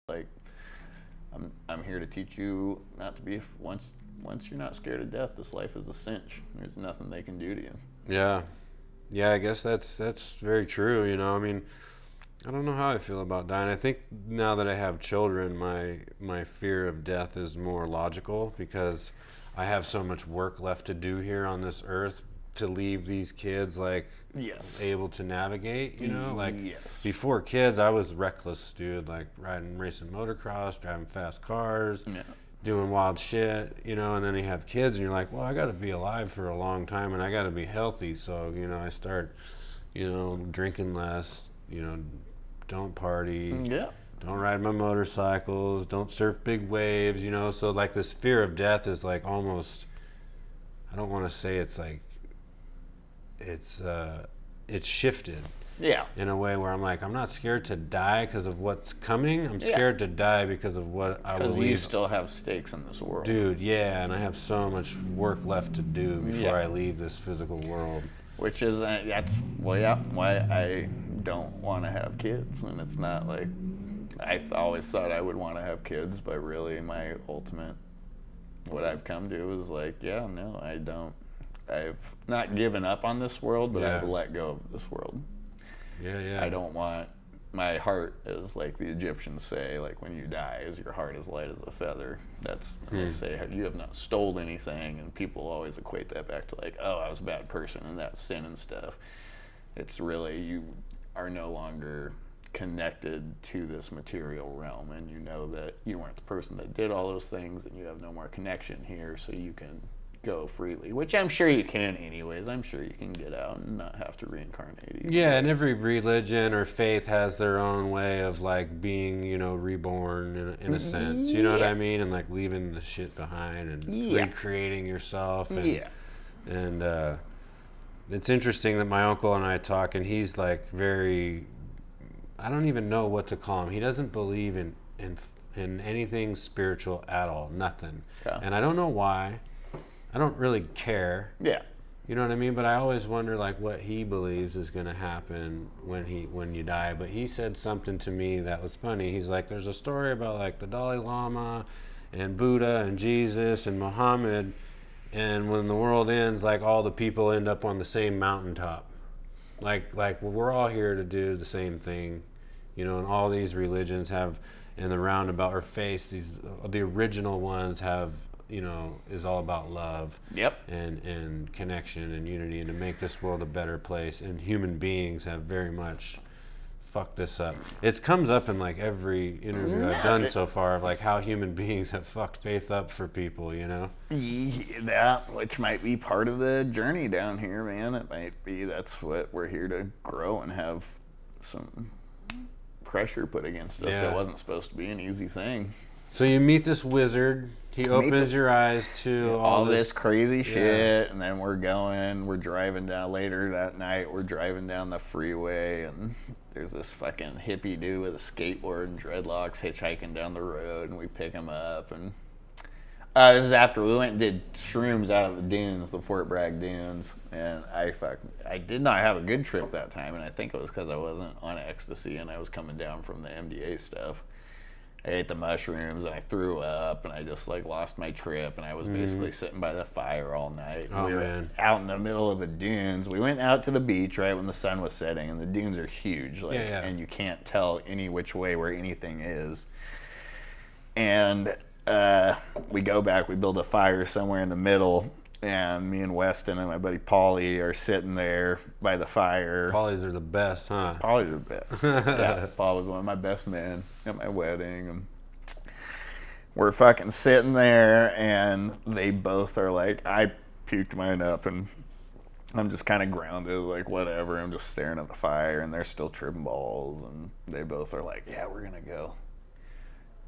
Like, I'm here to teach you not to be, once you're not scared of death, this life is a cinch. There's nothing they can do to you. Yeah, I guess that's very true. I mean, I don't know how I feel about dying. I think now that I have children, my fear of death is more logical because I have so much work left to do here on this earth to leave these kids like Yes. able to navigate, like Yes. before kids I was reckless, dude, like racing motocross, driving fast cars, Yeah. doing wild shit, and then you have kids and you're like, well, I got to be alive for a long time and I got to be healthy. So, I start, drinking less, don't party. Yeah. Don't ride my motorcycles, don't surf big waves, so like this fear of death is like almost, I don't want to say it's like, it's shifted. Yeah. In a way where I'm like, I'm not scared to die because of what's coming. I'm scared to die because of what I will leave. Because you still have stakes in this world. Dude, yeah, and I have so much work left to do before I leave this physical world. Which is, that's why I don't want to have kids. And it's not like, I always thought I would want to have kids, but really my ultimate, what I've come to is like, yeah, no, I don't. I've not given up on this world, but I've let go of this world. Yeah. I don't want, my heart is like the Egyptians say, like when you die, is your heart as light as a feather. That's, they say, you have not stole anything, and people always equate that back to like, oh, I was a bad person and that's sin and stuff. It's really, you are no longer connected to this material realm, and you know that you weren't the person that did all those things, and you have no more connection here, so you can go freely, which I'm sure you can anyways. I'm sure you can get out and not have to reincarnate. Yeah, and every religion or faith has their own way of like being, reborn in a sense. You know what I mean? And like leaving the shit behind and recreating yourself. And it's interesting that my uncle and I talk, and he's like very, I don't even know what to call him. He doesn't believe in anything spiritual at all, nothing. Okay. And I don't know why. I don't really care. Yeah. You know what I mean? But I always wonder like what he believes is going to happen when you die. But he said something to me that was funny. He's like, there's a story about like the Dalai Lama and Buddha and Jesus and Muhammad, and when the world ends, like all the people end up on the same mountaintop. Like we're all here to do the same thing, and all these religions have in the roundabout or face the original ones have, is all about love. Yep. And connection and unity, and to make this world a better place. And human beings have very much fucked this up. It comes up in like every interview I've done so far of like how human beings have fucked faith up for people, That, which might be part of the journey down here, man. It might be that's what we're here to grow and have some pressure put against us. It wasn't supposed to be an easy thing. So you meet this wizard. He opens your eyes to all this crazy shit, and then we're driving down later that night. We're driving down the freeway, and there's this fucking hippie dude with a skateboard and dreadlocks hitchhiking down the road, and we pick him up. And this is after we went and did shrooms out of the dunes, the Fort Bragg dunes, and I did not have a good trip that time, and I think it was because I wasn't on ecstasy and I was coming down from the MDA stuff. I ate the mushrooms and I threw up and I just like lost my trip, and I was basically sitting by the fire all night. Oh, we were out in the middle of the dunes. We went out to the beach right when the sun was setting, and the dunes are huge, and you can't tell any which way where anything is. And we go back, we build a fire somewhere in the middle, and me and Weston and my buddy Paulie are sitting there by the fire. Paulies are the best, huh? Paulies are the best. Yeah, Paul was one of my best men at my wedding. And we're fucking sitting there, and they both are like, I puked mine up, and I'm just kind of grounded, like whatever. I'm just staring at the fire, and they're still tripping balls, and they both are like, yeah, we're gonna go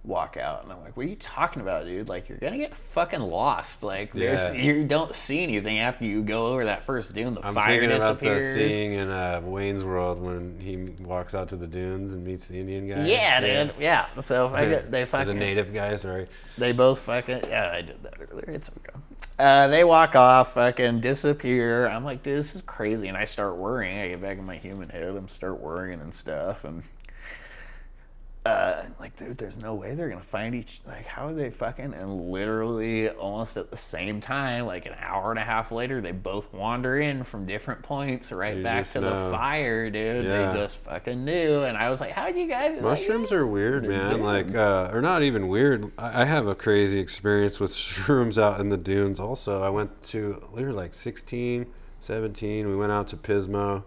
walk out. And I'm like, what are you talking about, dude? Like, you're gonna get fucking lost. Like, you don't see anything after you go over that first dune. The I'm fire thinking disappears. about the scene in Wayne's World when he walks out to the dunes and meets the Indian guy. Yeah, dude. Yeah. So they fucking, the native guy. Sorry. They both fucking, yeah, I did that earlier. It's okay. They walk off, fucking disappear. I'm like, dude, this is crazy. And I start worrying. I get back in my human head. I'm start worrying and stuff. And like, dude, there's no way they're gonna find like, how are they fucking? And literally almost at the same time, like an hour and a half later, they both wander in from different points right back to the fire, dude. Yeah. They just fucking knew. And I was like, how'd you guys? Mushrooms are weird, man. Like, or not even weird. I have a crazy experience with shrooms out in the dunes also. We were like 16, 17. We went out to Pismo,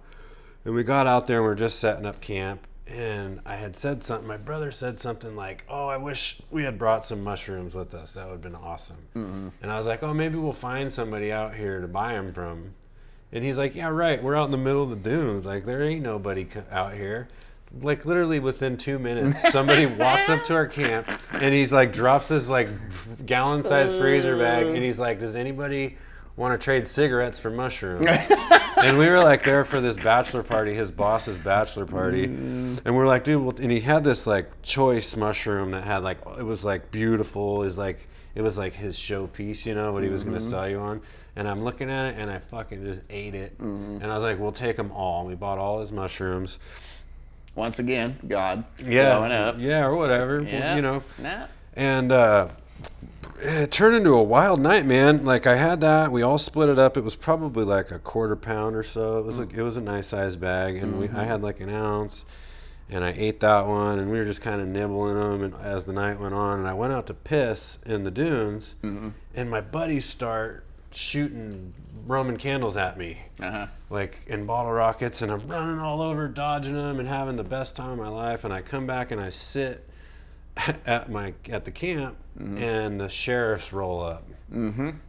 and we got out there and we were just setting up camp. And I had said something, my brother said something like, oh, I wish we had brought some mushrooms with us. That would have been awesome. Mm-hmm. And I was like, oh, maybe we'll find somebody out here to buy them from. And he's like, yeah, right. We're out in the middle of the dunes. Like, there ain't nobody out here. Like, literally within 2 minutes, somebody walks up to our camp and he's like, drops this like gallon-sized freezer bag. And he's like, does anybody want to trade cigarettes for mushrooms? And we were like there for this bachelor party, his boss's bachelor party. And we're like, dude, well, and he had this like choice mushroom that had like, it was like beautiful. It was like his showpiece, you know, what he was going to sell you on. And I'm looking at it and I fucking just ate it. And I was like, we'll take them all. And we bought all his mushrooms. Once again, God showing up. Yeah, or whatever, yeah. you know. Nah. And it turned into a wild night, man. Like, I had that. We all split it up. It was probably like a quarter pound or so. It was like, it was a nice sized bag, and I had like an ounce, and I ate that one, and we were just kind of nibbling them. And as the night went on, and I went out to piss in the dunes, and my buddies start shooting Roman candles at me, like in bottle rockets, and I'm running all over, dodging them, and having the best time of my life. And I come back and I sit at the camp, and the sheriffs roll up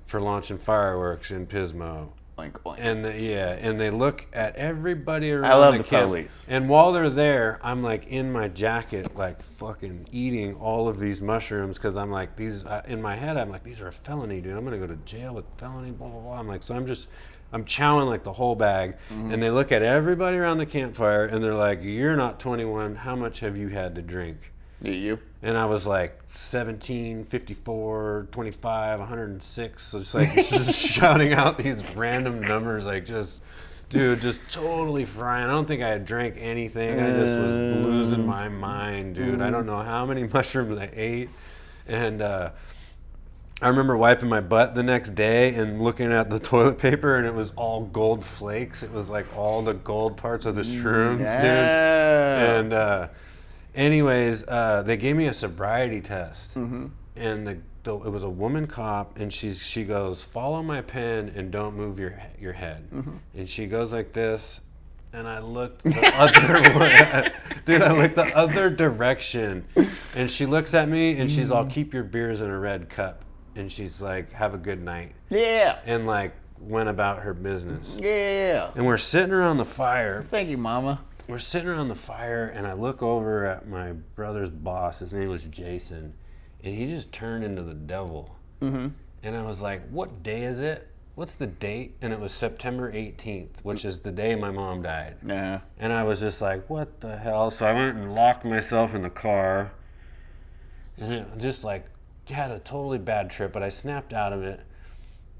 for launching fireworks in Pismo. Oink, oink. And they look at everybody around. I love the the police. And while they're there, I'm like in my jacket, like fucking eating all of these mushrooms, because I'm like, these in my head, I'm like, these are a felony, dude. I'm gonna go to jail with felony, blah blah blah. I'm like, so I'm chowing like the whole bag. And they look at everybody around the campfire, and they're like, you're not 21. How much have you had to drink? You? And I was like 17, 54, 25, 106. So just like just shouting out these random numbers, like just totally frying. I don't think I had drank anything. I just was losing my mind, dude. I don't know how many mushrooms I ate. And I remember wiping my butt the next day and looking at the toilet paper, and it was all gold flakes. It was like all the gold parts of the shrooms, dude. And anyways, they gave me a sobriety test, and it was a woman cop, and she goes, follow my pen and don't move your head. And she goes like this, and I looked the other way. Dude, I looked the other direction, and she looks at me, and she's all, keep your beers in a red cup, and she's like, have a good night. Yeah. And like went about her business. Yeah. And we're sitting around the fire. Thank you, Mama. We're sitting around the fire, and I look over at my brother's boss. His name was Jason, and he just turned into the devil. And I was like, what day is it? What's the date? And it was September 18th, which is the day my mom died. And I was just like, what the hell? So I went and locked myself in the car, and it just like had a totally bad trip, but I snapped out of it.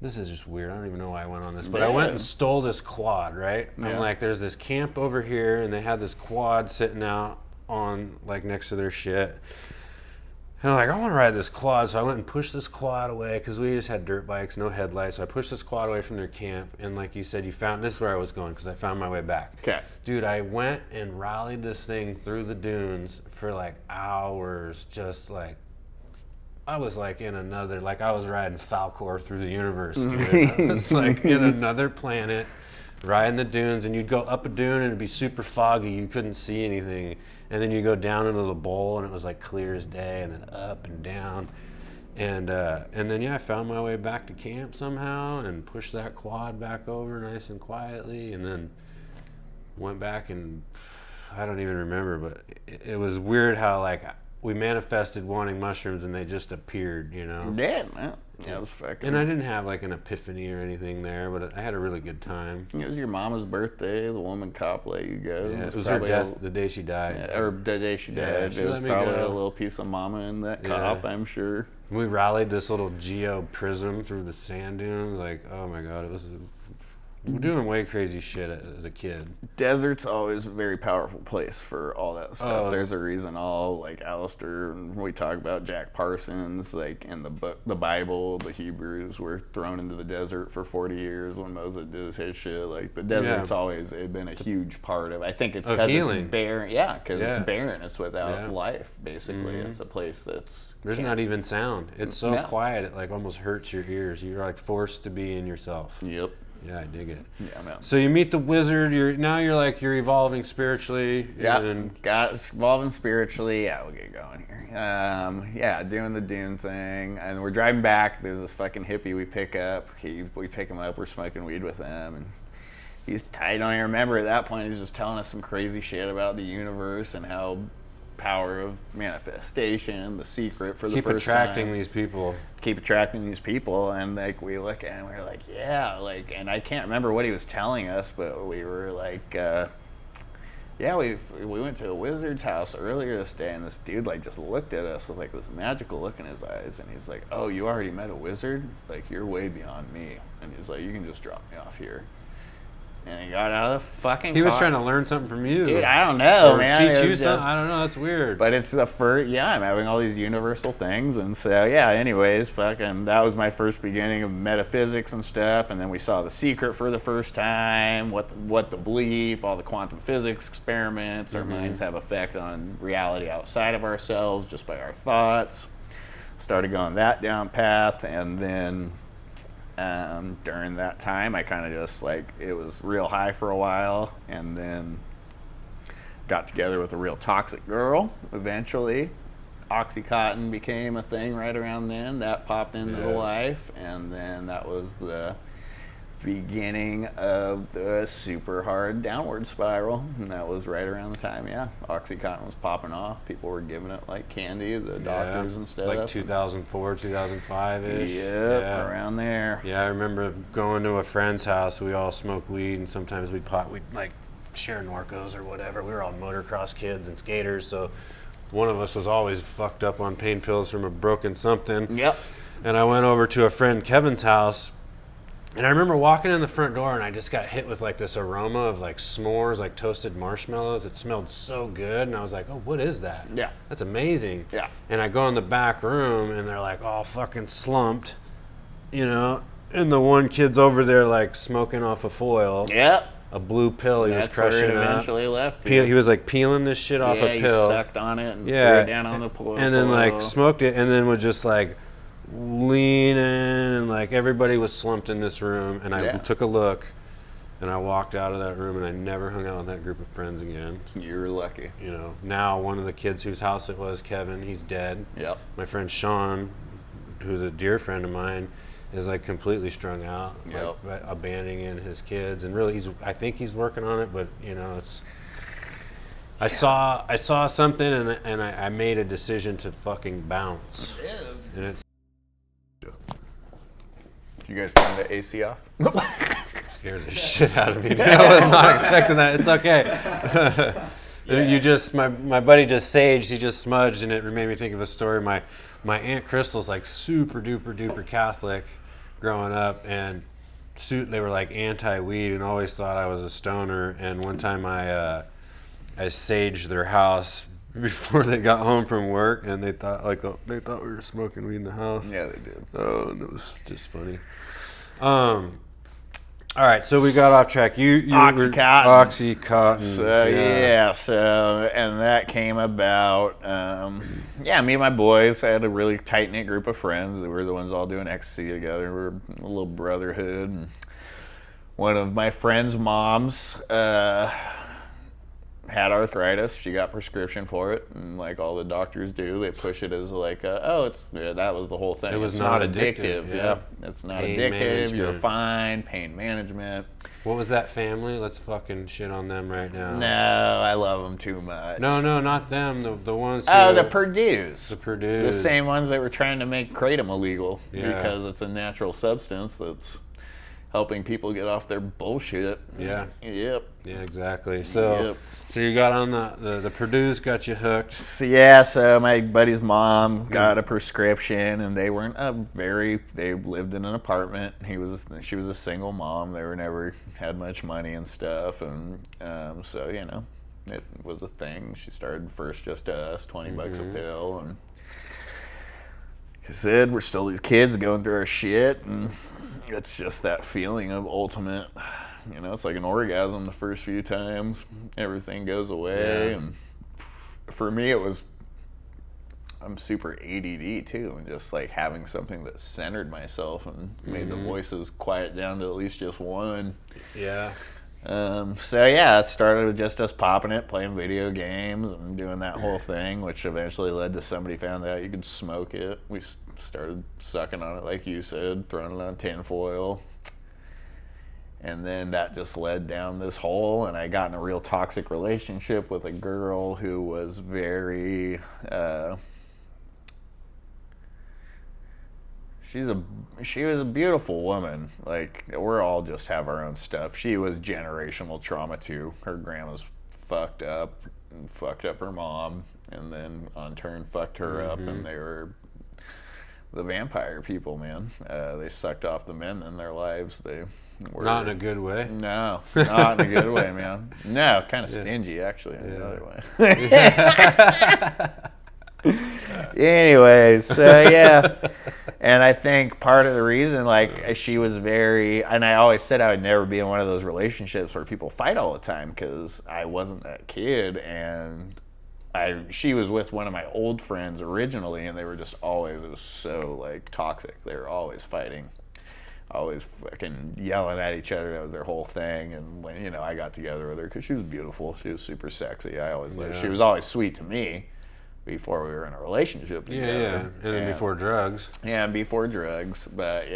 This is just weird. I don't even know why I went on this, but I went and stole this quad, right? I'm like, there's this camp over here, and they had this quad sitting out on, like, next to their shit. And I'm like, I want to ride this quad. So I went and pushed this quad away, because we just had dirt bikes, no headlights. So I pushed this quad away from their camp, and like you said, this is where I was going, because I found my way back. Okay. Dude, I went and rallied this thing through the dunes for like hours, just like, I was like in another, like I was riding Falcor through the universe, dude. I was like in another planet, riding the dunes, and you'd go up a dune and it'd be super foggy, you couldn't see anything. And then you go down into the bowl and it was like clear as day, and then up and down. And then I found my way back to camp somehow and pushed that quad back over nice and quietly, and then went back, and I don't even remember, but it was weird how like we manifested wanting mushrooms and they just appeared, you know? Yeah, man. Yeah, it was fucking. And I didn't have like an epiphany or anything there, but I had a really good time. It was your mama's birthday. The woman cop let you go. Yeah, it was her death, the day she died. Yeah, or the day she died. She it was let me probably go. a little piece of mama in that cop, I'm sure. We rallied this little geo prism through the sand dunes. Like, oh my God, it was We're doing way crazy shit as a kid. Desert's always a very powerful place for all that stuff. Oh. There's a reason all, like, Alistair, we talk about Jack Parsons, like, in the Bible, the Hebrews were thrown into the desert for 40 years when Moses did his shit. Like, the desert's always been a huge part of, I think it's because it's barren. Yeah, because it's barren. It's without life, basically. It's a place that's... There's not even sound. It's so quiet, it, like, almost hurts your ears. You're, like, forced to be in yourself. Yep. Yeah, I dig it. Yeah, man. So you meet the wizard. You're evolving spiritually. Yeah, evolving spiritually. Yeah, we'll get going here. Doing the Dune thing, and we're driving back. There's this fucking hippie we pick up. We pick him up. We're smoking weed with him, and I don't even remember at that point. He's just telling us some crazy shit about the universe and how power of manifestation, the secret for the Keep first attracting time. these people. Keep attracting these people, and like we look at it and we're like, yeah, like, and I can't remember what he was telling us, but we were like, we went to a wizard's house earlier this day, and this dude like just looked at us with like this magical look in his eyes, and he's like, oh, you already met a wizard? Like, you're way beyond me. And he's like, you can just drop me off here. And he got out of the fucking He was car. trying to learn something from you. Dude, I don't know, or man. teach you something? I don't know. That's weird. But it's the first, I'm having all these universal things. And so, anyways, fucking, that was my first beginning of metaphysics and stuff. And then we saw The Secret for the first time, what the bleep, all the quantum physics experiments. Our minds have effect on reality outside of ourselves just by our thoughts. Started going that down path, and then... during that time, I kind of just it was real high for a while, and then got together with a real toxic girl eventually. Oxycontin became a thing right around then. That popped into the life, and then that was the beginning of the super hard downward spiral, and that was right around the time Oxycontin was popping off. People were giving it like candy, the doctors and stuff, like 2004 2005ish. Around there. I remember going to a friend's house. We all smoked weed, and sometimes we'd like share Norcos or whatever. We were all motocross kids and skaters, so one of us was always fucked up on pain pills from a broken something. And I went over to a friend Kevin's house. And I remember walking in the front door, and I just got hit with like this aroma of like s'mores, like toasted marshmallows. It smelled so good, and I was like, "Oh, what is that? Yeah, that's amazing." Yeah. And I go in the back room, and they're like all fucking slumped, and the one kid's over there like smoking off a foil. A blue pill he was crushing where it up. eventually left. He was like peeling this shit off a pill. He sucked on it and threw it down on the pill. And then like smoked it, and then would just like leaning, and like everybody was slumped in this room, and I took a look, and I walked out of that room, and I never hung out with that group of friends again. You're lucky. Now one of the kids whose house it was, Kevin, he's dead. My friend Sean, who's a dear friend of mine, is like completely strung out, like abandoning his kids, and really I think he's working on it, but it's I saw something, and I made a decision to fucking bounce. It is. And it's you guys turn the AC off? scared the shit out of me. I was not expecting that. It's okay. You just my buddy just saged. He just smudged, and it made me think of a story. My Aunt Crystal's like super duper Catholic growing up, and they were like anti-weed and always thought I was a stoner. And one time I saged their house before they got home from work, and they thought we were smoking weed in the house. Yeah, they did. Oh, and it was just funny. All right, so we got off track. You Oxycontin. So and that came about. Me and my boys had a really tight knit group of friends. They were the ones all doing ecstasy together. We were a little brotherhood. And one of my friend's moms had arthritis. She got prescription for it, and like all the doctors do, they push it as like that was the whole thing. It was it's not addictive. It's not pain addictive. Management. You're fine. Pain management. What was that family? Let's fucking shit on them right now. No, I love them too much. No, not them. The ones. The Purdue's. The Purdue's. The same ones that were trying to make kratom illegal because it's a natural substance that's helping people get off their bullshit. Yeah. Yep. Yeah, exactly. So, Yep. so you got on the Purdue's got you hooked. So my buddy's mom got a prescription, and they weren't they lived in an apartment. She was a single mom. They were never had much money and stuff, and so it was a thing. She started first just to us, $20 a pill, and like I said, we're still these kids going through our shit, and it's just that feeling of ultimate. It's like an orgasm the first few times. Everything goes away, and for me, I'm super ADD too, and just like having something that centered myself and made the voices quiet down to at least just one. Yeah. It started with just us popping it, playing video games, and doing that whole thing, which eventually led to somebody found out you could smoke it. We started sucking on it, like you said, throwing it on tinfoil. And then that just led down this hole, and I got in a real toxic relationship with a girl who was very, she was a beautiful woman. Like, we're all just have our own stuff. She was generational trauma too. Her grandma's fucked up and fucked up her mom, and then on turn fucked her up, and they were the vampire people, man. They sucked off the men in their lives. They were not in a good way. No, not in a good way, man. No, kind of stingy actually in another way. Anyways, and I think part of the reason, like, she was very, and I always said I would never be in one of those relationships where people fight all the time, because I wasn't that kid, and she was with one of my old friends originally, and they were just always, it was so like toxic. They were always fighting, always fucking yelling at each other. That was their whole thing. And when I got together with her, because she was beautiful, she was super sexy. I always loved. She was always sweet to me before we were in a relationship together. Yeah, and then before drugs. Yeah, before drugs. But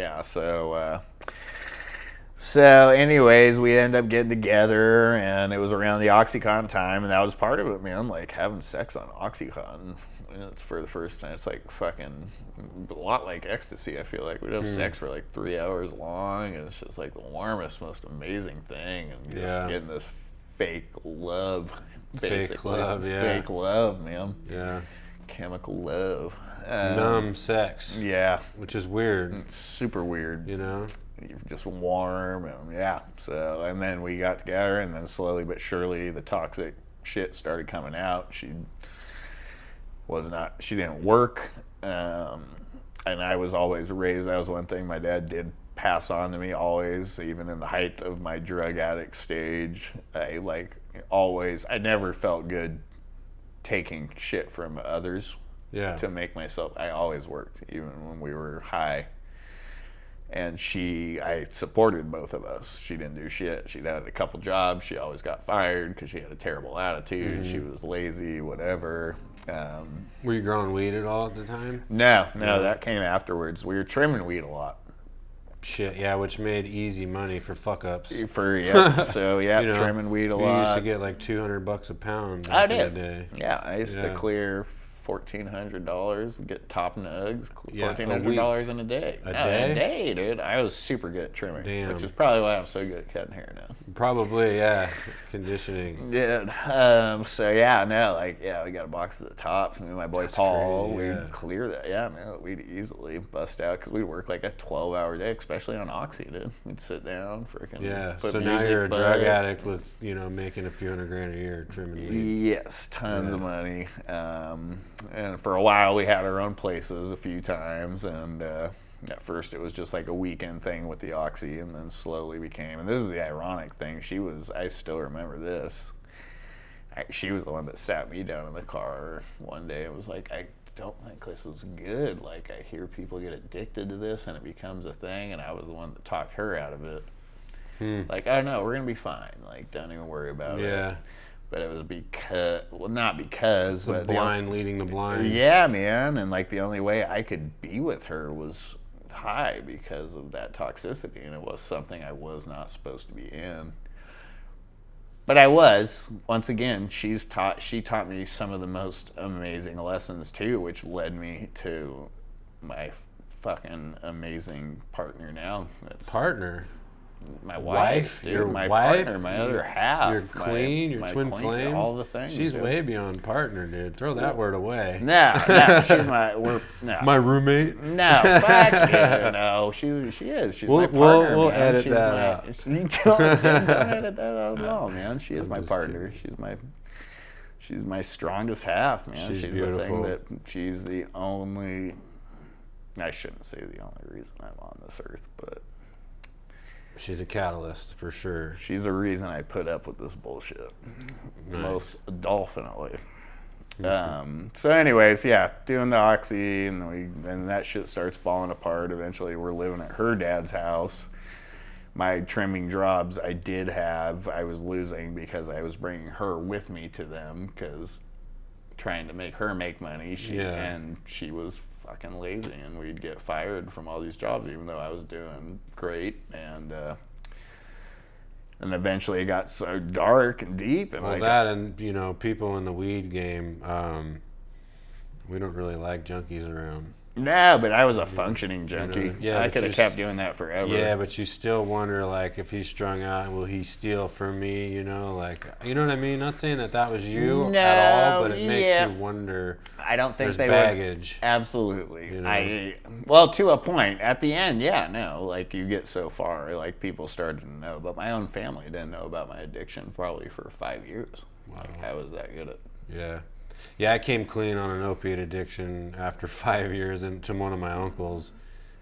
so anyways, we ended up getting together, and it was around the OxyContin time, and that was part of it, man. Like, having sex on OxyContin, it's for the first time. It's like fucking a lot like ecstasy, I feel like. We'd have sex for like 3 hours long, and it's just like the warmest, most amazing thing, and just getting this fake love, basically. Fake love, man. Yeah. Chemical love. Numb sex. Yeah. Which is weird. It's super weird. You're just warm, and so, and then we got together, and then slowly but surely the toxic shit started coming out. She didn't work, and I was always raised, that was one thing my dad did pass on to me always, even in the height of my drug addict stage. I never felt good taking shit from others to make myself, I always worked, even when we were high. And I supported both of us. She didn't do shit. She'd had a couple jobs. She always got fired because she had a terrible attitude. She was lazy, whatever. Were you growing weed at all at the time? No, that came afterwards. We were trimming weed a lot. Shit, yeah, which made easy money for fuck ups. Trimming weed a lot. You used to get like $200 a pound I back did. in the day. Yeah, I used to clear $1,400, get top nugs, Yeah, $1,400 in a day. A day? A day, dude. I was super good at trimming, Damn. which is probably why I'm so good at cutting hair now. Probably, yeah. Conditioning. Dude, we got a box of the tops. Me and my boy That's Paul, crazy, we'd clear that. Yeah, man, we'd easily bust out, because we'd work like a 12-hour day, especially on Oxy, dude. We'd sit down, freaking put so now music, you're a drug addict with, making a few $100,000 a year trimming weed. Yes, tons of money. And for a while, we had our own places a few times, and at first it was just like a weekend thing with the Oxy, and then slowly became, and this is the ironic thing, I still remember this, she was the one that sat me down in the car one day and was like, I don't think this is good. Like, I hear people get addicted to this, and it becomes a thing, and I was the one that talked her out of it. Like, oh no, we're going to be fine. Like, don't even worry about it. Yeah. But it was not because. The blind leading the blind. Yeah, man. And like the only way I could be with her was high because of that toxicity. And it was something I was not supposed to be in. But I was. Once again, she taught me some of the most amazing lessons too, which led me to my fucking amazing partner now. Partner? my wife, dude, your my wife, partner, my other half, your queen, your twin flame, all the things. She's dude. way beyond partner, dude. Throw that word away. No, she's my roommate. No, fuck you, no. She is. She's my partner. We'll man. edit she's that my, out. Don't edit that out at all, man. She is my partner. She's my strongest half, man. She's beautiful. The thing that she's the only. I shouldn't say the only reason I'm on this earth, but she's a catalyst for sure. She's the reason I put up with this bullshit. Nice. Most definitely. So anyways, yeah, doing the oxy and that shit starts falling apart. Eventually we're living at her dad's house. My trimming jobs I was losing because I was bringing her with me to them because trying to make her make money. And she was fucking lazy, and we'd get fired from all these jobs even though I was doing great. And eventually it got so dark and deep. And people in the weed game, we don't really like junkies around. No, but I was a functioning junkie. I could have kept doing that forever. Yeah, but you still wonder, like, if he's strung out, will he steal from me? You know what I mean? Not saying that was you at all, but it makes you wonder. I don't think there's baggage. Absolutely. You know? Well, to a point. At the end, like you get so far, like people started to know, but my own family didn't know about my addiction probably for 5 years. Wow. Like I was that good at. Yeah. Yeah, I came clean on an opiate addiction after 5 years to one of my uncles.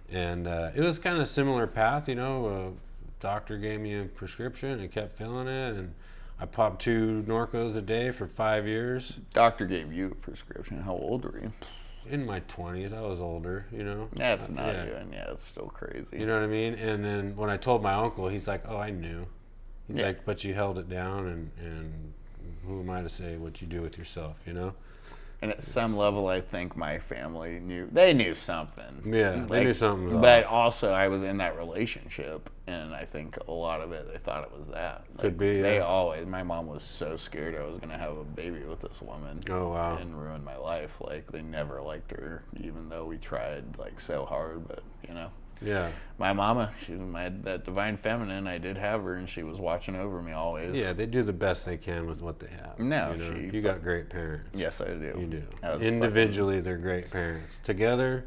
And it was kind of a similar path, a doctor gave me a prescription and kept filling it. And I popped 2 Norcos a day for 5 years. Doctor gave you a prescription. How old were you? In my 20s. I was older, That's not even, it's still crazy. You know what I mean? And then when I told my uncle, he's like, oh, I knew. He's like, but you held it down and who am I to say what you do with yourself, And at some level, I think my family knew something. Yeah, they knew something was But off. Also, I was in that relationship, and I think a lot of it, they thought it was that. Could be, my mom was so scared I was going to have a baby with this woman. Oh, wow. And ruin my life. Like, they never liked her, even though we tried, like, so hard, but, Yeah. My mama, she was that divine feminine. I did have her, and she was watching over me always. Yeah, they do the best they can with what they have. No, you got great parents. Yes, I do. You do. Individually, they're great parents. Together,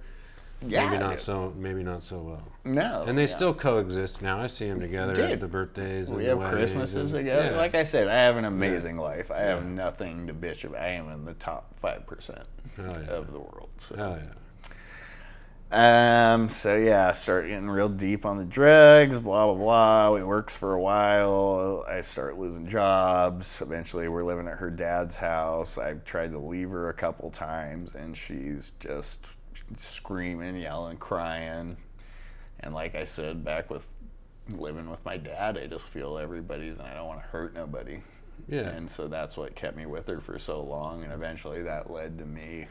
maybe not so well. No. And they still coexist now. I see them together at the birthdays. We have Christmases together. Yeah. Like I said, I have an amazing life. I have nothing to bitch about. I am in the top 5% of the world. So. Hell yeah. Start getting real deep on the drugs, blah, blah, blah. It works for a while. I start losing jobs. Eventually, we're living at her dad's house. I've tried to leave her a couple times, and she's just screaming, yelling, crying. And like I said, back with living with my dad, I just feel everybody's, and I don't want to hurt nobody. Yeah. And so that's what kept me with her for so long, and eventually that led to me.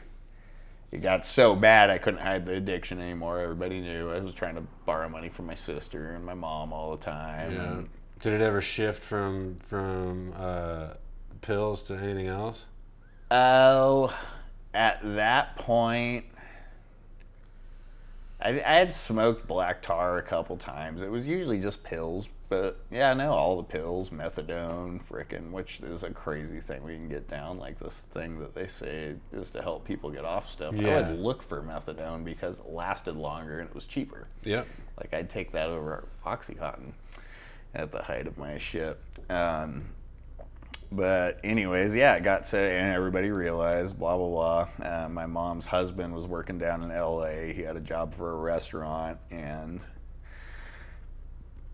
It got so bad I couldn't hide the addiction anymore. Everybody knew I was trying to borrow money from my sister and my mom all the time. Yeah. Did it ever shift from pills to anything else? Oh, at that point, I had smoked black tar a couple times. It was usually just pills, but all the pills, methadone, which is a crazy thing we can get down. Like this thing that they say is to help people get off stuff. Yeah. I would look for methadone because it lasted longer and it was cheaper. Yep. Like I'd take that over Oxycontin at the height of my shit. But anyways, it got so, and everybody realized, blah, blah, blah. My mom's husband was working down in LA. He had a job for a restaurant, and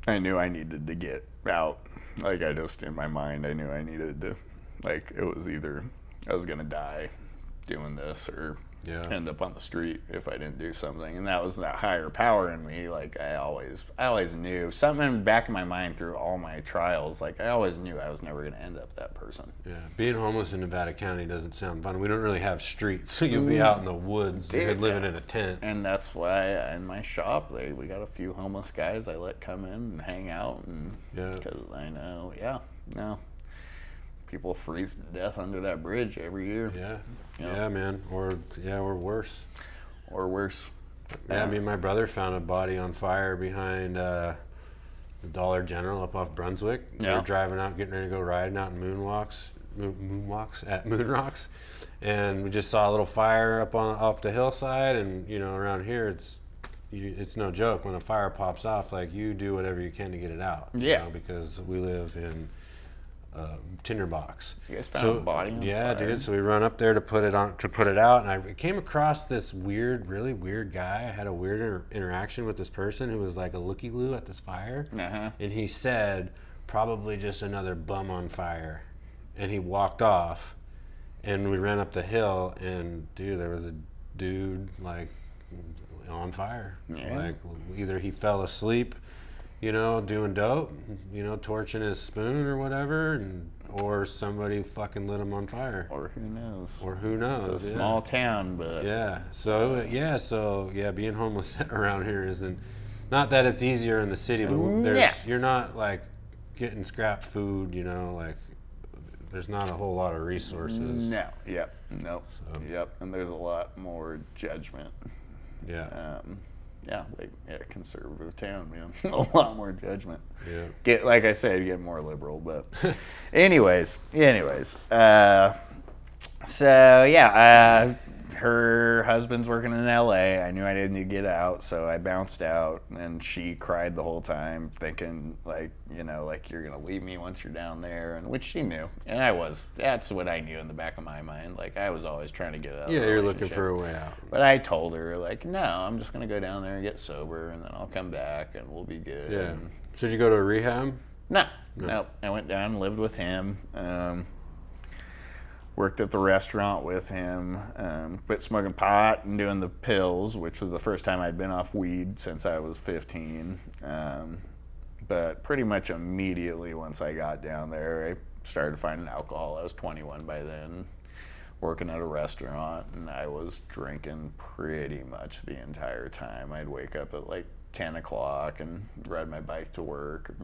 I knew I needed to get out. Like, in my mind, I knew I needed to, like, it was either I was going to die doing this or end up on the street if I didn't do something. And that was that higher power in me. Like, I always knew something in the back of my mind through all my trials. Like, I always knew I was never going to end up that person. Yeah, being homeless in Nevada County doesn't sound fun. We don't really have streets, so you'll be out in the woods. You're living in a tent. And that's why in my shop, we got a few homeless guys I let come in and hang out. And because I know, people freeze to death under that bridge every year. Yeah, man. Or worse. Or worse. Yeah, I mean, my brother found a body on fire behind the Dollar General up off Brunswick. We were driving out, getting ready to go riding out in moonwalks at Moon Rocks, and we just saw a little fire up the hillside. And you know, around here it's no joke when a fire pops off. Like, you do whatever you can to get it out. You know, because we live in tinderbox. You guys found a body on yeah, fire. dude. So we run up there to put it out, and I came across this really weird guy. I had a weird interaction with this person who was like a looky-loo at this fire, and he said, "Probably just another bum on fire," and he walked off, and we ran up the hill, and dude, there was a dude like on fire. Like, either he fell asleep, you know, doing dope, you know, torching his spoon or whatever, or somebody fucking lit him on fire. Or who knows? It's a small town, but... So being homeless around here isn't... Not that it's easier in the city, but you're not, like, getting scrap food, you know, like, there's not a whole lot of resources. No. And there's a lot more judgment. Conservative town, man. A lot more judgment. Like I said, get more liberal, but anyways. Her husband's working in LA. I knew I didn't need to get out, so I bounced out, and she cried the whole time, thinking, like, you know, like, you're gonna leave me once you're down there, and which she knew, and that's what I knew in the back of my mind. Like, I was always trying to get out of the you're looking for a way out. But I told her, like, no, I'm just gonna go down there and get sober, and then I'll come back and we'll be good. So did you go to a rehab? No. I went down and lived with him. Worked at the restaurant with him, quit smoking pot and doing the pills, which was the first time I'd been off weed since I was 15. But pretty much immediately once I got down there, I started finding alcohol. I was 21 by then, working at a restaurant, and I was drinking pretty much the entire time. I'd wake up at like 10 o'clock and ride my bike to work,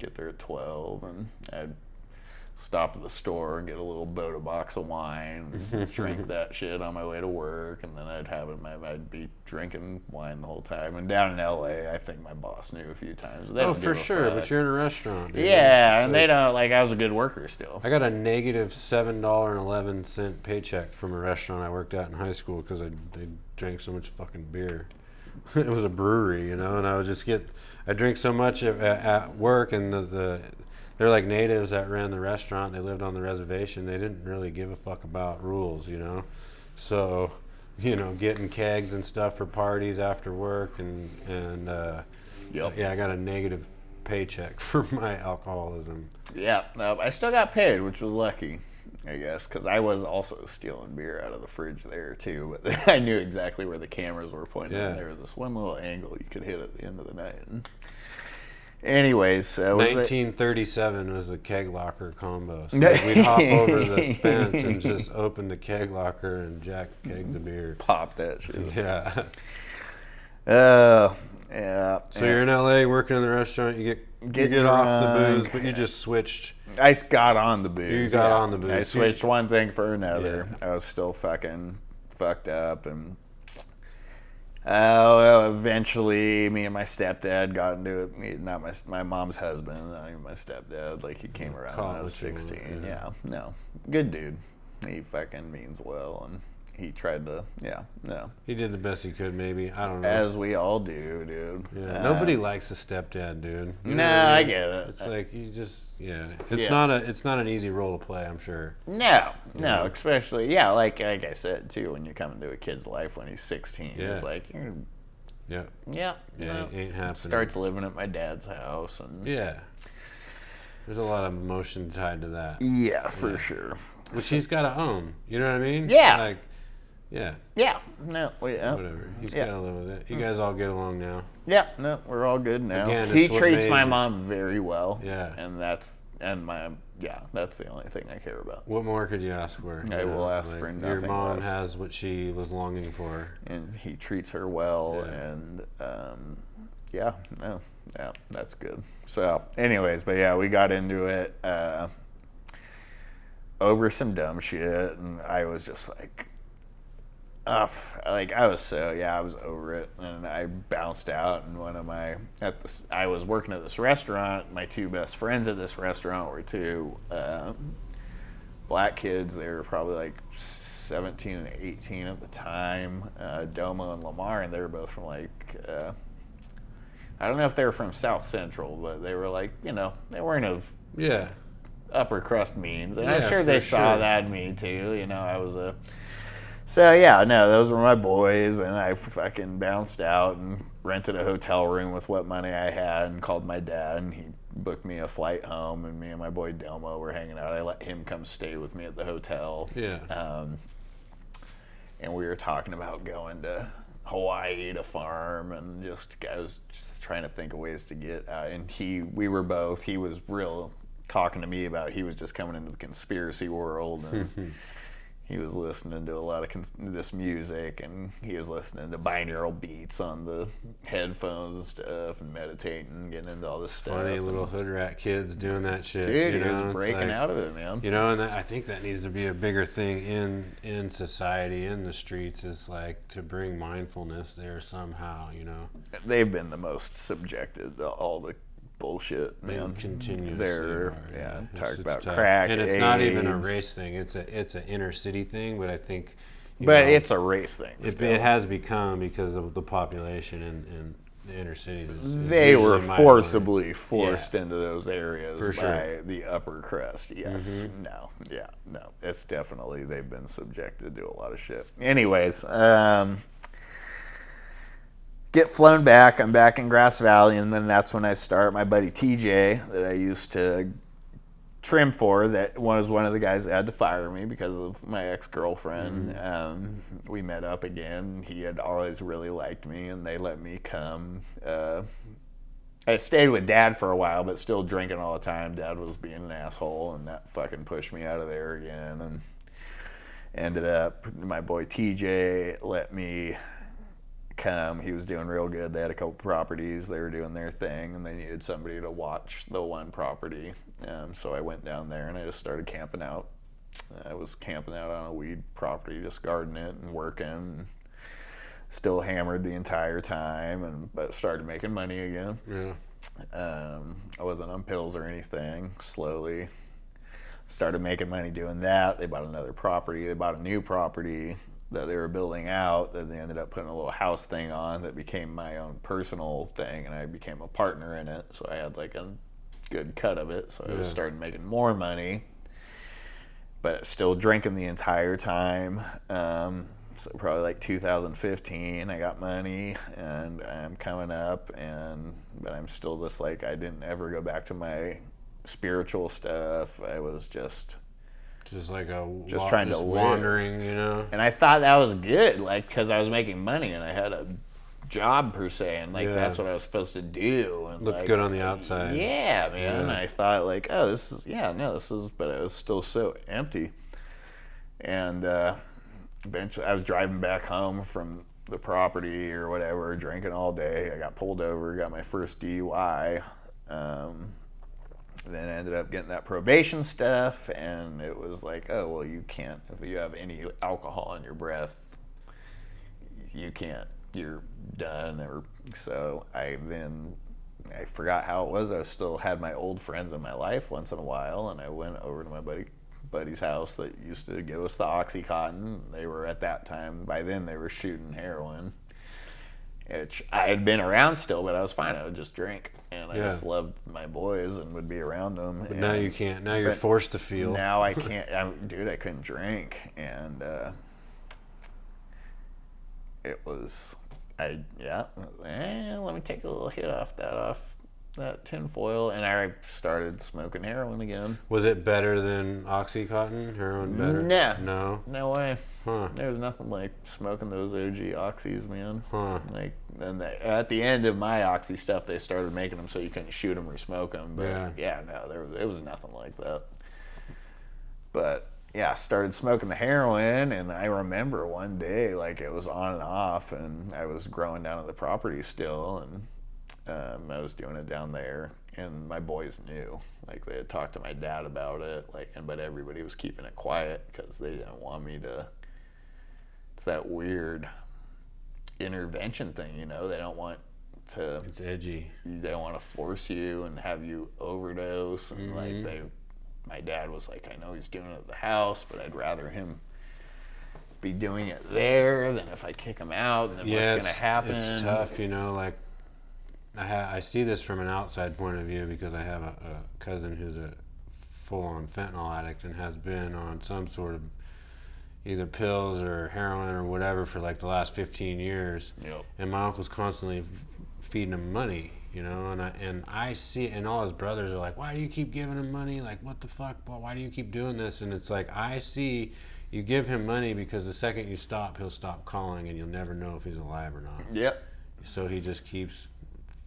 get there at 12, and I'd stop at the store and get a little Boda box of wine and drink that shit on my way to work, and then I'd be drinking wine the whole time. And down in LA, I think my boss knew a few times. For sure, but you're in a restaurant, dude. And they don't, like, I was a good worker still. I got a negative $7.11 paycheck from a restaurant I worked at in high school because they drank so much fucking beer. It was a brewery, you know, and I drink so much at work, and they're like natives that ran the restaurant. They lived on the reservation. They didn't really give a fuck about rules, you know. So, you know, getting kegs and stuff for parties after work, and I got a negative paycheck for my alcoholism. I still got paid, which was lucky, I guess, because I was also stealing beer out of the fridge there too. But I knew exactly where the cameras were pointing. And there was this one little angle you could hit at the end of the night. Anyways, 1937 was the keg locker combo. So we'd hop over the fence and just open the keg locker and jack kegs of beer. Pop that shit. Yeah. So you're in LA working in the restaurant. You get off the booze, but you just switched. I got on the booze. You got on the booze. I switched one thing for another. I was still fucking fucked up, and eventually, me and my stepdad got into it. Not my mom's husband, not even my stepdad. Like, he came around when I was 16. Good dude. He fucking means well, and he tried to. He did the best he could, maybe. I don't know. As we all do, dude. Yeah. Nobody likes a stepdad, dude. I get it. It's like he's just It's not an easy role to play, I'm sure. No, especially like I said too. When you come into a kid's life when he's 16, it's like ain't happening. Starts living at my dad's house, and there's a lot of emotion tied to that. Yeah, for sure. Which he's got to own. You know what I mean? Yeah. Whatever. He's got to live with it. You guys all get along now. Yeah. No, we're all good now. Again, he treats my mom very well. Yeah. And that's the only thing I care about. What more could you ask for? I will ask for nothing Your mom less. has what she was longing for. And he treats her well, and that's good. So, anyways, but we got into it over some dumb shit, and I was just like, I was I was over it, and I bounced out. And I was working at this restaurant. My two best friends at this restaurant were two black kids. They were probably like 17 and 18 at the time, Domo and Lamar, and they were both from I don't know if they were from South Central, but they were they weren't of upper crust means, and I'm sure they saw that in me too. I was a those were my boys, and I fucking bounced out and rented a hotel room with what money I had, and called my dad, and he booked me a flight home, and me and my boy Domo were hanging out. I let him come stay with me at the hotel. And we were talking about going to Hawaii to farm, and I was just trying to think of ways to get out. And he was real talking to me about, he was just coming into the conspiracy world, and he was listening to a lot of this music, and he was listening to binaural beats on the headphones and stuff, and meditating, getting into all this stuff. Funny little hood rat kids doing that shit. Dude, he was breaking out of it, man. And I think that needs to be a bigger thing in society, in the streets, is to bring mindfulness there somehow, They've been the most subjected to all the bullshit, man. Talk about tough. crack, and it's AIDS. Not even a race thing. It's an inner city thing, but I think. It's a race thing. It has become, because of the population in the inner cities. They were forcibly forced into those areas by the upper crust. Yes. No. It's definitely, they've been subjected to a lot of shit. Anyways, get flown back. I'm back in Grass Valley, and then that's when I start. My buddy TJ, that I used to trim for, that was one of the guys that had to fire me because of my ex-girlfriend. We met up again. He had always really liked me, and they let me come. I stayed with Dad for a while, but still drinking all the time. Dad was being an asshole, and that fucking pushed me out of there again. And ended up, my boy TJ let me come. He was doing real good. They had a couple properties. They were doing their thing, and they needed somebody to watch the one property. So I went down there, and I just started camping out. I was camping out on a weed property, just gardening it and working. Still hammered the entire time, but started making money again. I wasn't on pills or anything. Slowly started making money doing that. They bought another property. They bought a new property that they were building out, that they ended up putting a little house thing on that became my own personal thing, and I became a partner in it, so I had a good cut of it. So I started making more money, but still drinking the entire time. So probably 2015, I got money, and I'm coming up, but I'm still just I didn't ever go back to my spiritual stuff. I was just trying to wandering, And I thought that was good, because I was making money and I had a job per se, and that's what I was supposed to do. And look good on the outside. Yeah, man. Yeah. And I thought this is, but it was still so empty. And eventually, I was driving back home from the property or whatever, drinking all day. I got pulled over, got my first DUI. Then I ended up getting that probation stuff, and it was you can't, if you have any alcohol in your breath, you can't, you're done. So I forgot how it was. I still had my old friends in my life once in a while, and I went over to my buddy's house that used to give us the Oxycontin. They were, at that time, by then they were shooting heroin, which I had been around still, but I was fine. I would just drink, and I just loved my boys and would be around them. But now you can't. Now you're forced to feel. Now I can't. I couldn't drink, and it was. Let me take a little hit off that tinfoil, and I started smoking heroin again. Was it better than Oxycontin? Heroin better? No way. Huh. There's nothing like smoking those OG Oxys, man. Huh. At the end of my Oxy stuff, they started making them so you couldn't shoot them or smoke them. But it was nothing like that. But I started smoking the heroin, and I remember one day, it was on and off, and I was growing down at the property still, and I was doing it down there, and my boys knew. They had talked to my dad about it, but everybody was keeping it quiet because they didn't want me to it's that weird intervention thing, you know. They don't want to. It's edgy. They don't want to force you and have you overdose, and like my dad was like, I know he's doing it at the house, but I'd rather him be doing it there than if I kick him out, and then what's going to happen. It's tough, you know, like I see this from an outside point of view because I have a cousin who's a full-on fentanyl addict and has been on some sort of either pills or heroin or whatever for like the last 15 years. Yep. And my uncle's constantly feeding him money, you know, and I see, and all his brothers are like, why do you keep giving him money? Like, what the fuck? Why do you keep doing this? And it's like, I see you give him money because the second you stop, he'll stop calling and you'll never know if he's alive or not. Yep. So he just keeps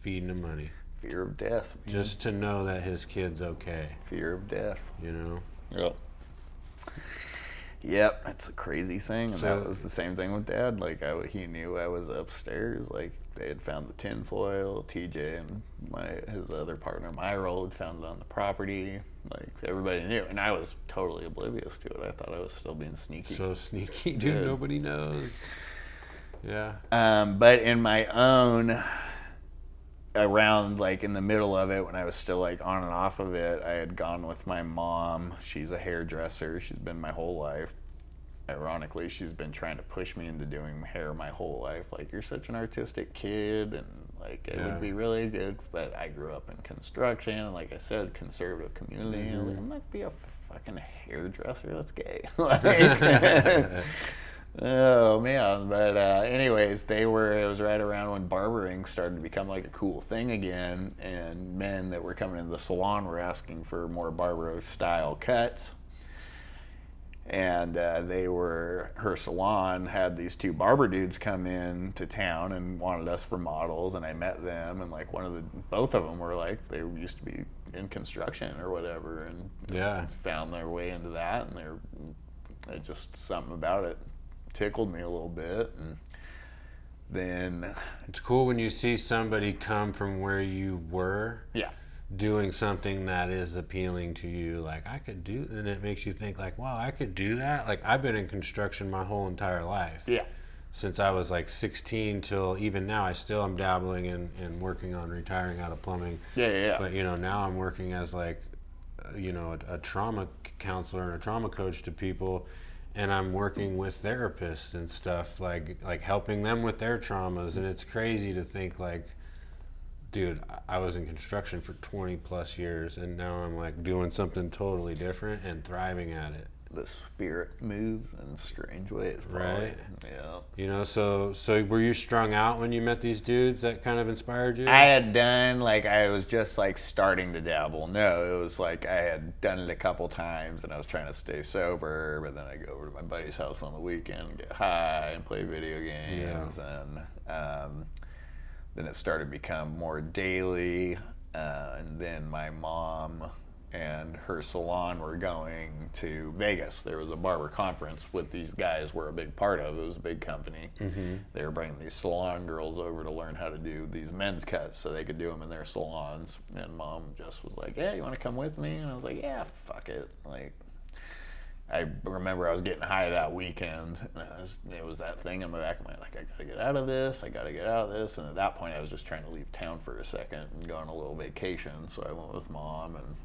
feeding him money. Fear of death. Man. Just to know that his kid's okay. Fear of death. You know? Yep. Yep, that's a crazy thing. And So- that was the same thing with Dad. Like, he knew I was upstairs. Like, they had found the tinfoil. TJ and his other partner, Myro, had found it on the property. Like, everybody knew. And I was totally oblivious to it. I thought I was still being sneaky. So sneaky, dude. Nobody knows. Yeah. But in my own, around like in the middle of it, when I was still like on and off of it, I had gone with my mom. She's a hairdresser. She's been my whole life. Ironically, she's been trying to push me into doing hair my whole life. Like, you're such an artistic kid, and like it would be really good. But I grew up in construction, and like I said, conservative community. And like, I'm not gonna be a fucking hairdresser. That's gay. Like, oh man. But anyways, it was right around when barbering started to become like a cool thing again, and men that were coming into the salon were asking for more barber style cuts. And her salon had these two barber dudes come in to town and wanted us for models, and I met them, and like both of them were like, they used to be in construction or whatever, and found their way into that, and it just, something about it tickled me a little bit. And then it's cool when you see somebody come from where you were. Yeah. Doing something that is appealing to you, like I could do, and it makes you think like, wow, I could do that. Like, I've been in construction my whole entire life. Yeah. Since I was like 16 till even now, I still am dabbling in working on retiring out of plumbing. Yeah. But you know, now I'm working as like, you know, a trauma counselor and a trauma coach to people, and I'm working with therapists and stuff, like helping them with their traumas, and it's crazy to think like, dude, I was in construction for 20 plus years, and now I'm like doing something totally different and thriving at it. The spirit moves in strange ways, probably. Right? Yeah. You know, so were you strung out when you met these dudes that kind of inspired you? I had done, like, I was just like starting to dabble. No, it was like I had done it a couple times, and I was trying to stay sober, but then I go over to my buddy's house on the weekend and get high and play video games, and then it started to become more daily, and then my mom and her salon were going to Vegas. There was a barber conference with these guys we're a big part of. It was a big company. Mm-hmm. They were bringing these salon girls over to learn how to do these men's cuts so they could do them in their salons. And Mom just was like, yeah, you want to come with me? And I was like, yeah, fuck it. Like, I remember I was getting high that weekend, and it was that thing in my back of my mind, like, I gotta get out of this, and at that point I was just trying to leave town for a second and go on a little vacation, so I went with Mom, and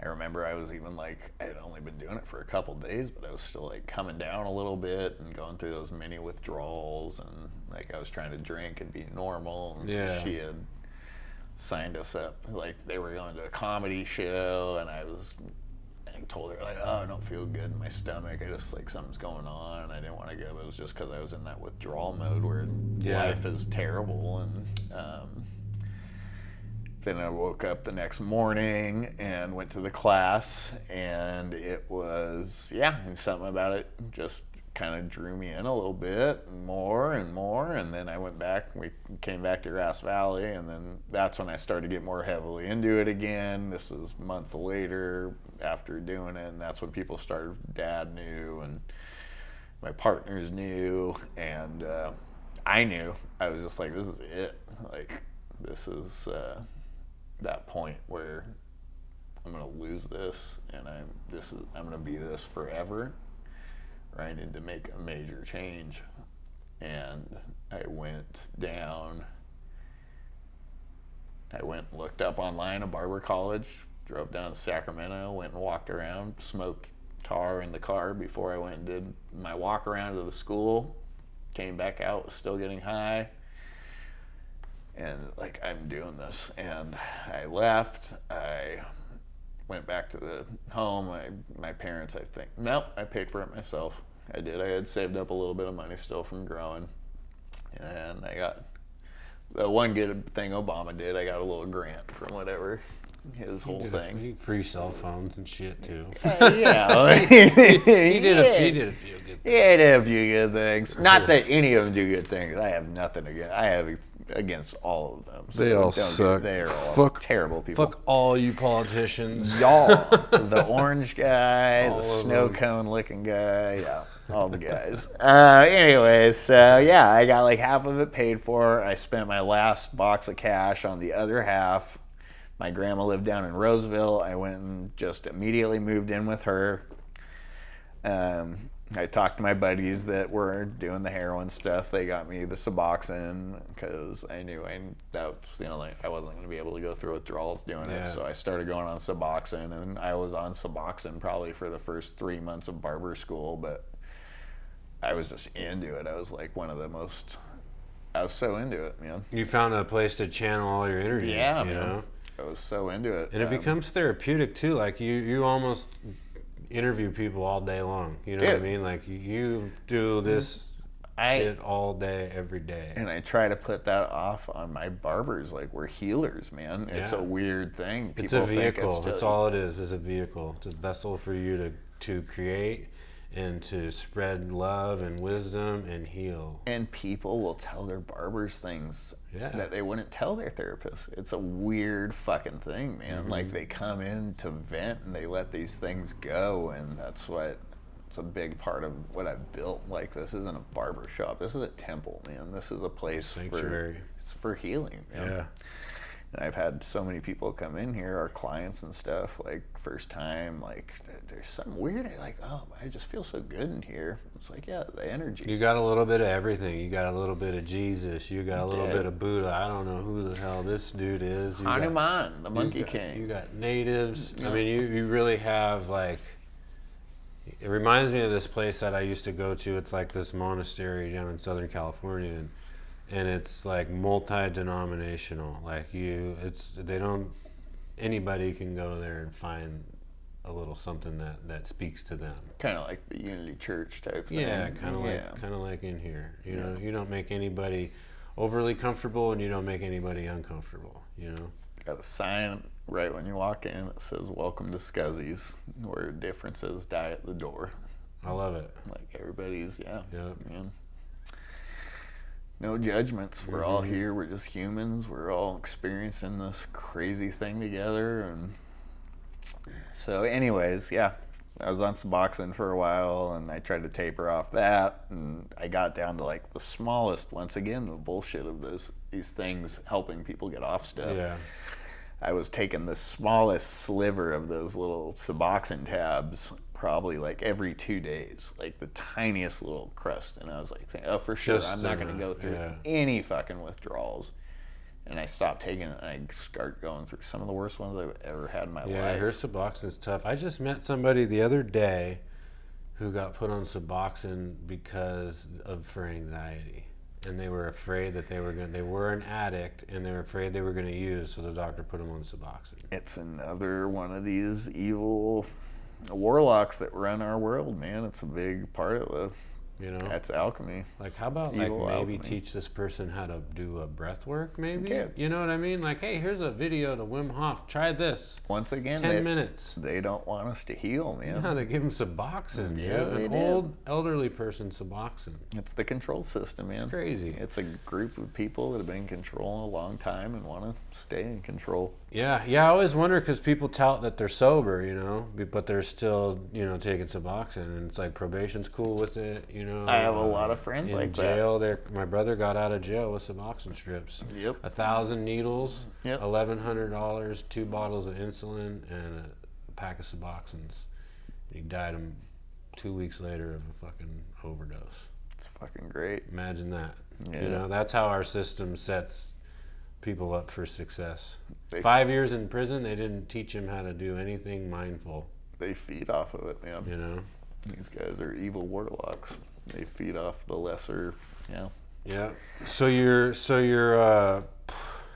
I remember I was even like, I had only been doing it for a couple days, but I was still like coming down a little bit and going through those mini withdrawals, and like I was trying to drink and be normal, and she had signed us up, like they were going to a comedy show, and I told her like, oh, I don't feel good in my stomach, I just like something's going on, and I didn't want to go, but it was just because I was in that withdrawal mode where life is terrible. And then I woke up the next morning and went to the class, and it was and something about it just kind of drew me in a little bit more and more, and then I went back, we came back to Grass Valley, and then that's when I started to get more heavily into it again. This was months later after doing it, and that's when people started, Dad knew, and my partners knew, and I knew. I was just like, this is it. Like, this is that point where I'm gonna lose this, and I'm gonna be this forever. or I need to make a major change. And I went and looked up online a barber college, drove down to Sacramento, went and walked around, smoked tar in the car before I went and did my walk around to the school, came back out, was still getting high. And like, I'm doing this. And I left. I went back to the home. My parents, I think, no, I paid for it myself. I did. I had saved up a little bit of money still from growing. And I got the one good thing Obama did. I got a little grant from whatever his whole thing. Free cell phones and shit too. Yeah. he did a few good things. Yeah, he did a few good things. Not that any of them do good things. I have nothing against. I have against all of them. So they all suck. They are all terrible people. Fuck all you politicians. Y'all, the orange guy, all the snow cone licking guy, yeah, all the guys. Anyways, so yeah, I got like half of it paid for. I spent my last box of cash on the other half. My grandma lived down in Roseville. I went and just immediately moved in with her. I talked to my buddies that were doing the heroin stuff. They got me the Suboxone because I knew that was the only, I wasn't going to be able to go through withdrawals doing it. So I started going on Suboxone, and I was on Suboxone probably for the first 3 months of barber school, but I was just into it. I was like I was so into it, man. You found a place to channel all your energy. Yeah, you man. know? I was so into it. And it becomes therapeutic too. Like you almost interview people all day long. You know what I mean? Like you do this shit all day, every day. And I try to put that off on my barbers. Like, we're healers, man. It's a weird thing. People it's a vehicle. Think That's all it is a vehicle. It's a vessel for you to create and to spread love and wisdom and heal. And people will tell their barbers things that they wouldn't tell their therapists. It's a weird fucking thing, man. Mm-hmm. Like, they come in to vent and they let these things go, and it's a big part of what I've built. Like, this isn't a barber shop. This is a temple, man. This is a place sanctuary. For healing, man. Yeah. And I've had so many people come in here, our clients and stuff, like, first time, like, there's something weird. I'm like, oh, I just feel so good in here. It's like, yeah, the energy. You got a little bit of everything. You got a little bit of Jesus. You got a little bit of Buddha. I don't know who the hell this dude is. Hanuman, the Monkey King. You got natives. Yeah. I mean, you really have, like, it reminds me of this place that I used to go to. It's like this monastery down in Southern California, and it's like multi-denominational. Like anybody can go there and find a little something that speaks to them. Kind of like the Unity Church type thing. Yeah, kind of like in here. You know, you don't make anybody overly comfortable, and you don't make anybody uncomfortable. You know. Got a sign right when you walk in. It says "Welcome to Scuzi's," where differences die at the door. I love it. Like, everybody's man. No judgments. We're all here. We're just humans. We're all experiencing this crazy thing together. And so anyways, I was on Suboxone for a while, and I tried to taper off that, and I got down to like the smallest, once again, the bullshit of these things helping people get off stuff. Yeah. I was taking the smallest sliver of those little Suboxone tabs probably like every 2 days, like the tiniest little crust, and I was like, oh, for sure, I'm not going to go through any fucking withdrawals. And I stopped taking it, and I started going through some of the worst ones I've ever had in my life. Yeah, her Suboxone's tough. I just met somebody the other day who got put on Suboxone for anxiety. And they were afraid that they were an addict, and they were afraid they were going to use, so the doctor put them on Suboxone. It's another one of these evil warlocks that run our world, man. It's a big part of that's alchemy. Like, how about maybe alchemy. Teach this person how to do a breath work, maybe? Okay. You know what I mean? Like, hey, here's a video to Wim Hof. Try this. Once again, 10 minutes. They don't want us to heal, man. No, they give them Suboxone. Yeah, an old elderly person Suboxone. It's the control system, man. It's crazy. It's a group of people that have been in control a long time and want to stay in control. Yeah. I always wonder, because people tout that they're sober, but they're still, taking Suboxone, and it's like probation's cool with it, I have a lot of friends like jail, that. My brother got out of jail with Suboxone strips. Yep. 1,000 needles. Yep. $1,100, 2 bottles of insulin, and a pack of Suboxones. He died 2 weeks later of a fucking overdose. It's fucking great. Imagine that. Yeah. You know, that's how our system sets people up for success. 5 years in prison, they didn't teach him how to do anything mindful. They feed off of it, man. You know? These guys are evil warlocks. They feed off the lesser, Yeah. So you're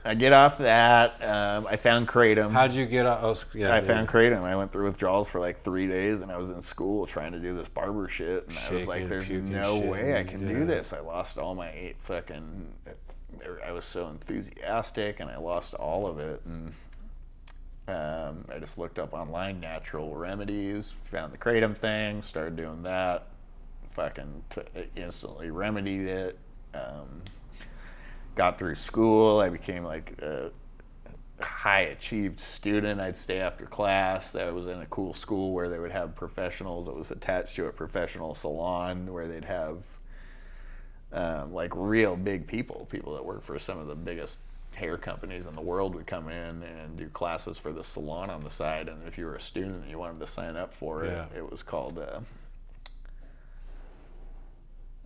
I get off that. I found Kratom. how'd you get off? I found Kratom. I went through withdrawals for like 3 days, and I was in school trying to do this barber shit, and I was like, "There's no way I can do this." I lost all my I was so enthusiastic, and I lost all of it, and I just looked up online natural remedies, found the Kratom thing, started doing that, fucking instantly remedied it. Got through school. I became like a high achieved student. I'd stay after class. I was in a cool school where they would have professionals. It was attached to a professional salon where they'd have like real big people that work for some of the biggest hair companies in the world would come in and do classes for the salon on the side. And if you were a student and you wanted to sign up for it, it was called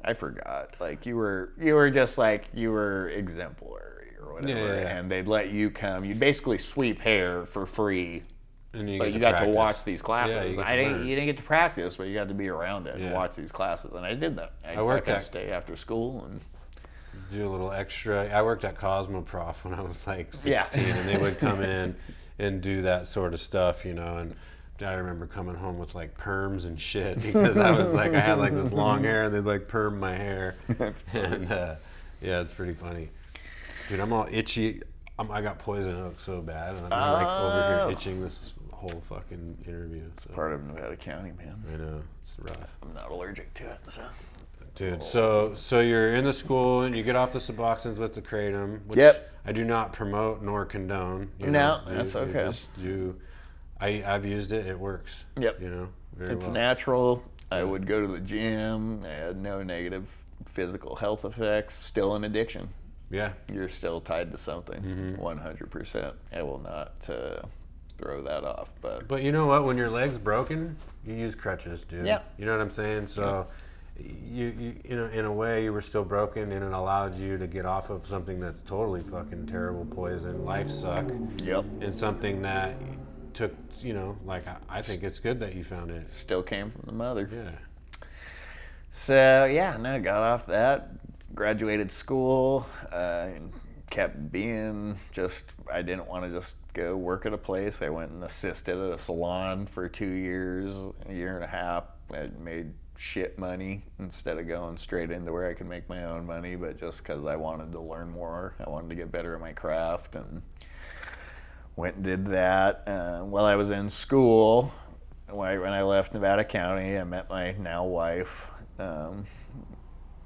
I forgot. Like you were just like you were exemplary or whatever, and they'd let you come. You'd basically sweep hair for free, and you got to watch these classes. You didn't get to practice, but you got to be around it and watch these classes, and I did that. I worked stay after school and do a little extra. I worked at Cosmoprof when I was like 16, and they would come in and do that sort of stuff, you know, and I remember coming home with like perms and shit because I was like, I had like this long hair and they'd like perm my hair. That's funny. And it's pretty funny. Dude, I'm all itchy. I got poison oak so bad, and I'm like over here itching this whole fucking interview. It's part of Nevada County, man. I know, it's rough. I'm not allergic to it, so. Dude, so you're in the school and you get off the Suboxones with the Kratom, which I do not promote nor condone. That's okay. I've used it. It works. Yep. You know, it's natural. I would go to the gym. I had no negative physical health effects. Still an addiction. Yeah. You're still tied to something. 100%. I will not throw that off. But you know what? When your leg's broken, you use crutches, dude. Yeah. You know what I'm saying? So you know, in a way, you were still broken, and it allowed you to get off of something that's totally fucking terrible poison. Life suck. Yep. And something that took, you know, like I think it's good that you found it. Still came from the mother. Yeah. So I got off that, graduated school, and kept being I didn't want to just go work at a place. I went and assisted at a salon for 2 years, a year and a half. I made shit money instead of going straight into where I could make my own money, but just because I wanted to learn more, I wanted to get better at my craft, and went and did that. While I was in school, when I left Nevada County, I met my now wife.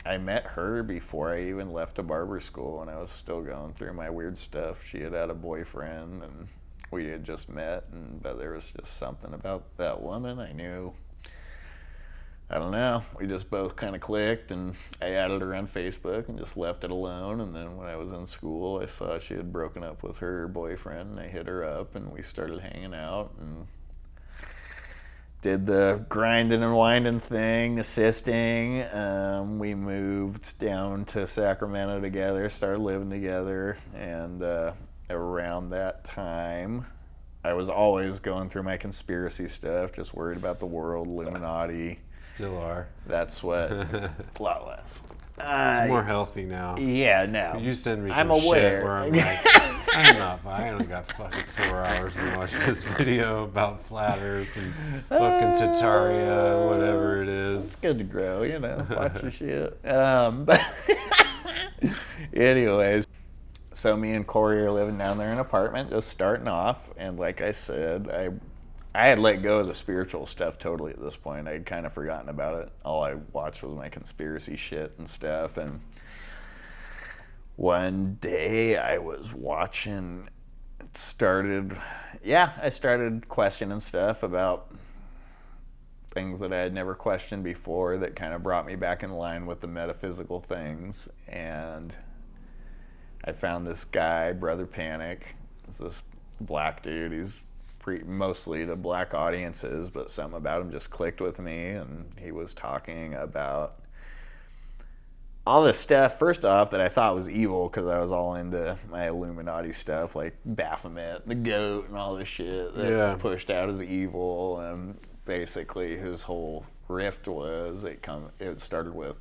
I met her before I even left a barber school, and I was still going through my weird stuff. She had a boyfriend, and we had just met, but there was just something about that woman. I knew, I don't know, we just both kind of clicked, and I added her on Facebook and just left it alone. And then when I was in school, I saw she had broken up with her boyfriend, and I hit her up, and we started hanging out and did the grinding and winding thing, assisting. We moved down to Sacramento together, started living together, and around that time, I was always going through my conspiracy stuff, just worried about the world, Illuminati. Still are. That's what, a lot less. It's more healthy now. Yeah, no. You send me some I'm aware. shit where I'm like, I only got fucking 4 hours to watch this video about flat earth and fucking Tataria and whatever it is. It's good to grow, you know, watch your shit. But anyways, so me and Corey are living down there in an apartment, just starting off, and like I said, I had let go of the spiritual stuff totally at this point. I'd kind of forgotten about it. All I watched was my conspiracy shit and stuff. And one day I was watching, I started questioning stuff about things that I had never questioned before that kind of brought me back in line with the metaphysical things. And I found this guy, Brother Panic. It's this black dude. He's mostly to black audiences, but something about him just clicked with me, and he was talking about all this stuff, first off, that I thought was evil because I was all into my Illuminati stuff, like Baphomet, the goat, and all this shit that was pushed out as evil. And basically his whole rift was, it started with,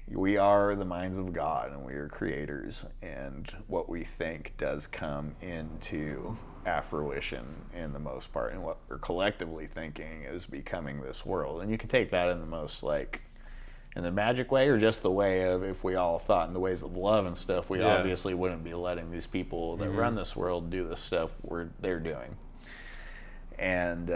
we are the minds of God, and we are creators, and what we think does come into fruition in the most part, and what we're collectively thinking is becoming this world. And you can take that in the most, like, in the magic way, or just the way of, if we all thought in the ways of love and stuff, we obviously wouldn't be letting these people that run this world do the stuff they're doing. And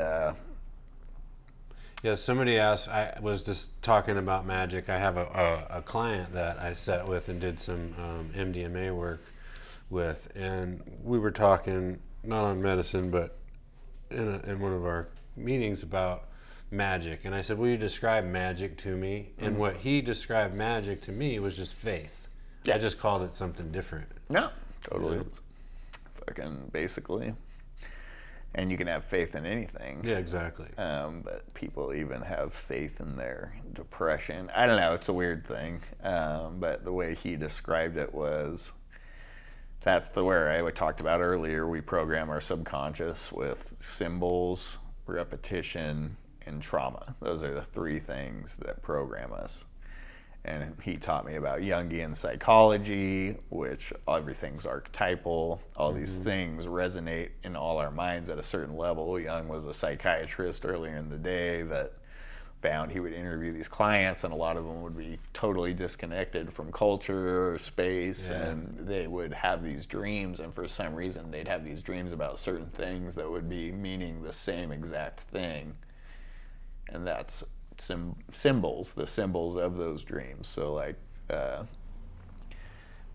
somebody asked, I was just talking about magic. I have a client that I sat with and did some MDMA work with, and we were talking, not on medicine, but in one of our meetings, about magic. And I said, will you describe magic to me? And what he described magic to me was just faith. I just called it something different. No, totally. Fucking basically. And you can have faith in anything. Yeah, exactly. But people even have faith in their depression. I don't know, it's a weird thing. But the way he described it was, where I talked about earlier, we program our subconscious with symbols, repetition, and trauma. Those are the three things that program us. And he taught me about Jungian psychology, which everything's archetypal. All these things resonate in all our minds at a certain level. Jung was a psychiatrist earlier in the day that found he would interview these clients, and a lot of them would be totally disconnected from culture or space, and they would have these dreams, and for some reason they'd have these dreams about certain things that would be meaning the same exact thing. And that's symbols, the symbols of those dreams. So, like,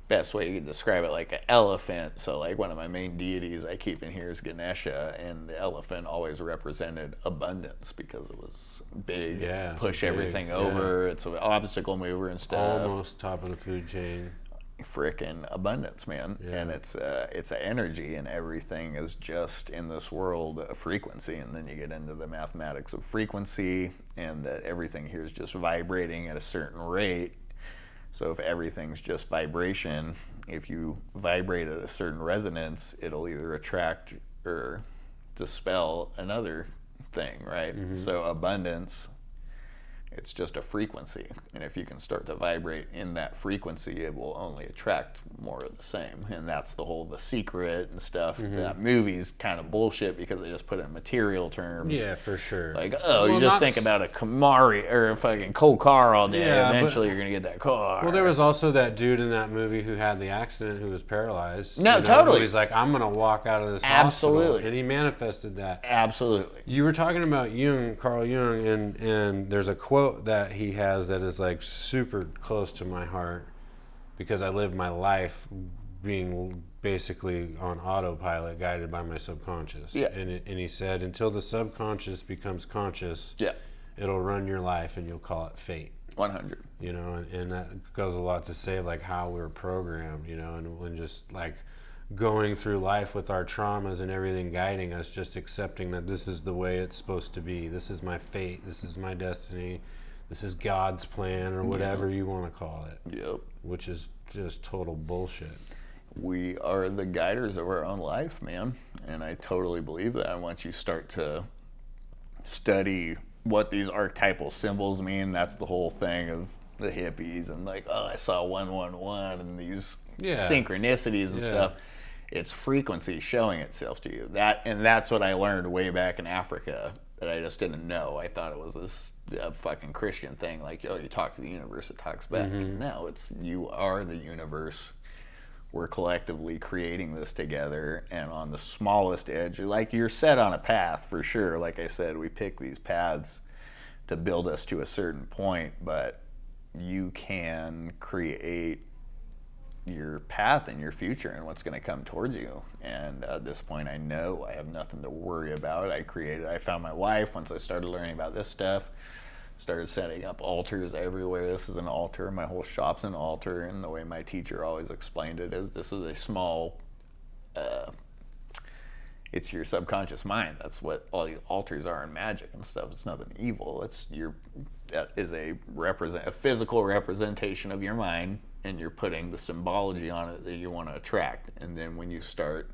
best way you could describe it, like an elephant. So, like, one of my main deities I keep in here is Ganesha, and the elephant always represented abundance because it was big, push everything over. It's an obstacle mover and stuff. Almost top of the food chain. Frickin' abundance, man. And it's an energy, and everything is just in this world a frequency. And then you get into the mathematics of frequency, and that everything here is just vibrating at a certain rate. So if everything's just vibration, if you vibrate at a certain resonance, it'll either attract or dispel another thing, right? So abundance, it's just a frequency, and if you can start to vibrate in that frequency, it will only attract more of the same. And that's the secret and stuff. That movie's kind of bullshit because they just put it in material terms. Yeah, for sure. Like, you just think about a Camry or a fucking cool car all day. Eventually, you're gonna get that car. Well, there was also that dude in that movie who had the accident, who was paralyzed. No, totally. He's like, I'm gonna walk out of this Absolutely. hospital, and he manifested that. Absolutely. You were talking about Carl Jung, and there's a quote that he has that is like super close to my heart, because I lived my life being basically on autopilot, guided by my subconscious. And he said, until the subconscious becomes conscious, it'll run your life, and you'll call it fate. 100. You know, and that goes a lot to say, like, how we're programmed, you know, and when just like going through life with our traumas and everything guiding us, just accepting that this is the way it's supposed to be. This is my fate. This is my destiny. This is God's plan, or whatever you want to call it. Which is just total bullshit. We are the guiders of our own life, man. And I totally believe that. And once you start to study what these archetypal symbols mean, that's the whole thing of the hippies and like, I saw 111 and these synchronicities and stuff. It's frequency showing itself to you. That's what I learned way back in Africa that I just didn't know. I thought it was this fucking Christian thing, like, you talk to the universe, it talks back. No, it's you are the universe. We're collectively creating this together, and on the smallest edge, like, you're set on a path for sure. Like I said, we pick these paths to build us to a certain point, but you can create your path and your future and what's going to come towards you. And at this point, I know I have nothing to worry about. I found my wife once I started learning about this stuff. Started setting up altars everywhere. This is an altar. My whole shop's an altar. And the way my teacher always explained it is, this is a small it's your subconscious mind. That's what all the altars are in magic and stuff. It's nothing evil. That is a physical representation of your mind, and you're putting the symbology on it that you want to attract. And then when you start,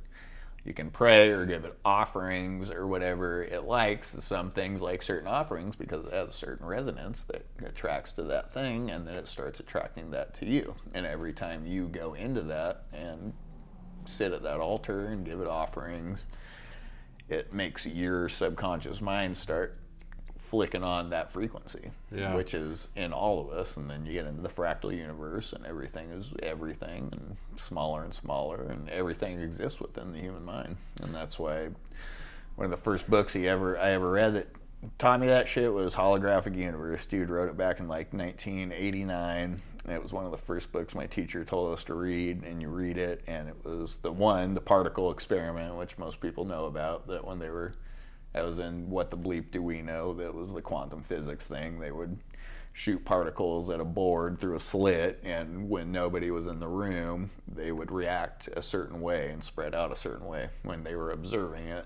you can pray or give it offerings or whatever it likes. Some things like certain offerings because it has a certain resonance that attracts to that thing, and then it starts attracting that to you. And every time you go into that and sit at that altar and give it offerings, it makes your subconscious mind start flicking on that frequency, which is in all of us. And then you get into the fractal universe, and everything is everything, and smaller, and everything exists within the human mind. And that's why one of the first books I ever read that taught me that shit was Holographic Universe. Dude wrote it back in like 1989. It was one of the first books my teacher told us to read, and you read it, and it was the particle experiment, which most people know about, that was in What the Bleep Do We Know? That was the quantum physics thing. They would shoot particles at a board through a slit, and when nobody was in the room, they would react a certain way and spread out a certain way. When they were observing it,